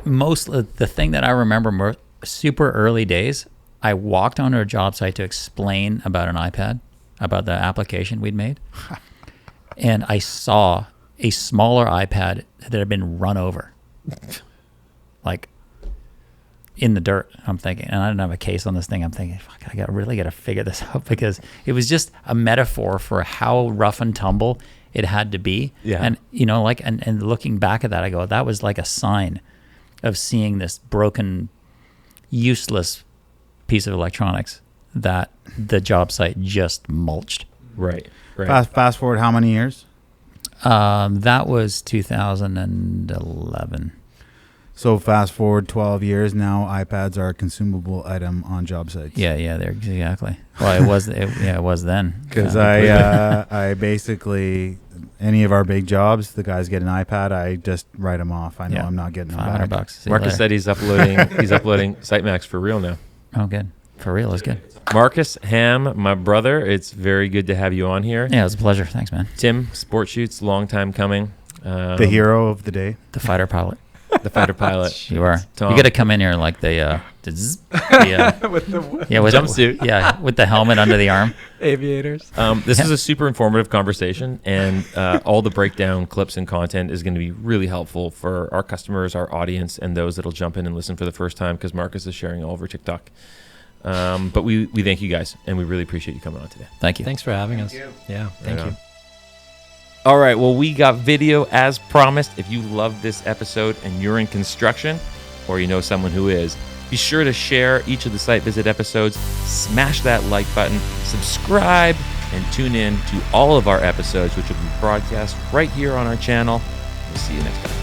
the thing that I remember super early days, I walked onto a job site to explain about an iPad, about the application we'd made. And I saw a smaller iPad that had been run over, like in the dirt. I'm thinking, and I didn't have a case on this thing. I'm thinking, fuck, I really got to figure this out, because it was just a metaphor for how rough and tumble it had to be. Yeah. And, and looking back at that, I go, that was like a sign of seeing this broken, useless piece of electronics that the job site just mulched. Right. Fast forward how many years? That was 2011. So fast forward 12 years now, iPads are a consumable item on job sites. Yeah, they're exactly. Well, it was. It was then. Because I basically, any of our big jobs, the guys get an iPad, I just write them off. I know I'm not getting them back. $500. Marcus said he's uploading Sitemax for real now. Oh, good. For real is good. Marcus, Hamm, my brother, it's very good to have you on here. Yeah, it was a pleasure. Thanks, man. Tim, Sportschuetz, long time coming. The hero of the day. The fighter pilot. The fighter pilot. You are. Tom. You got to come in here like with the jumpsuit. With the helmet under the arm. Aviators. This is a super informative conversation, and all the breakdown clips and content is going to be really helpful for our customers, our audience, and those that'll jump in and listen for the first time, because Marcus is sharing all over TikTok. But we thank you guys, and we really appreciate you coming on today. Thank you. Thanks for having us. Yeah, thank you. All right, well, we got video as promised. If you loved this episode and you're in construction, or you know someone who is, be sure to share each of the site visit episodes, smash that like button, subscribe, and tune in to all of our episodes, which will be broadcast right here on our channel. We'll see you next time.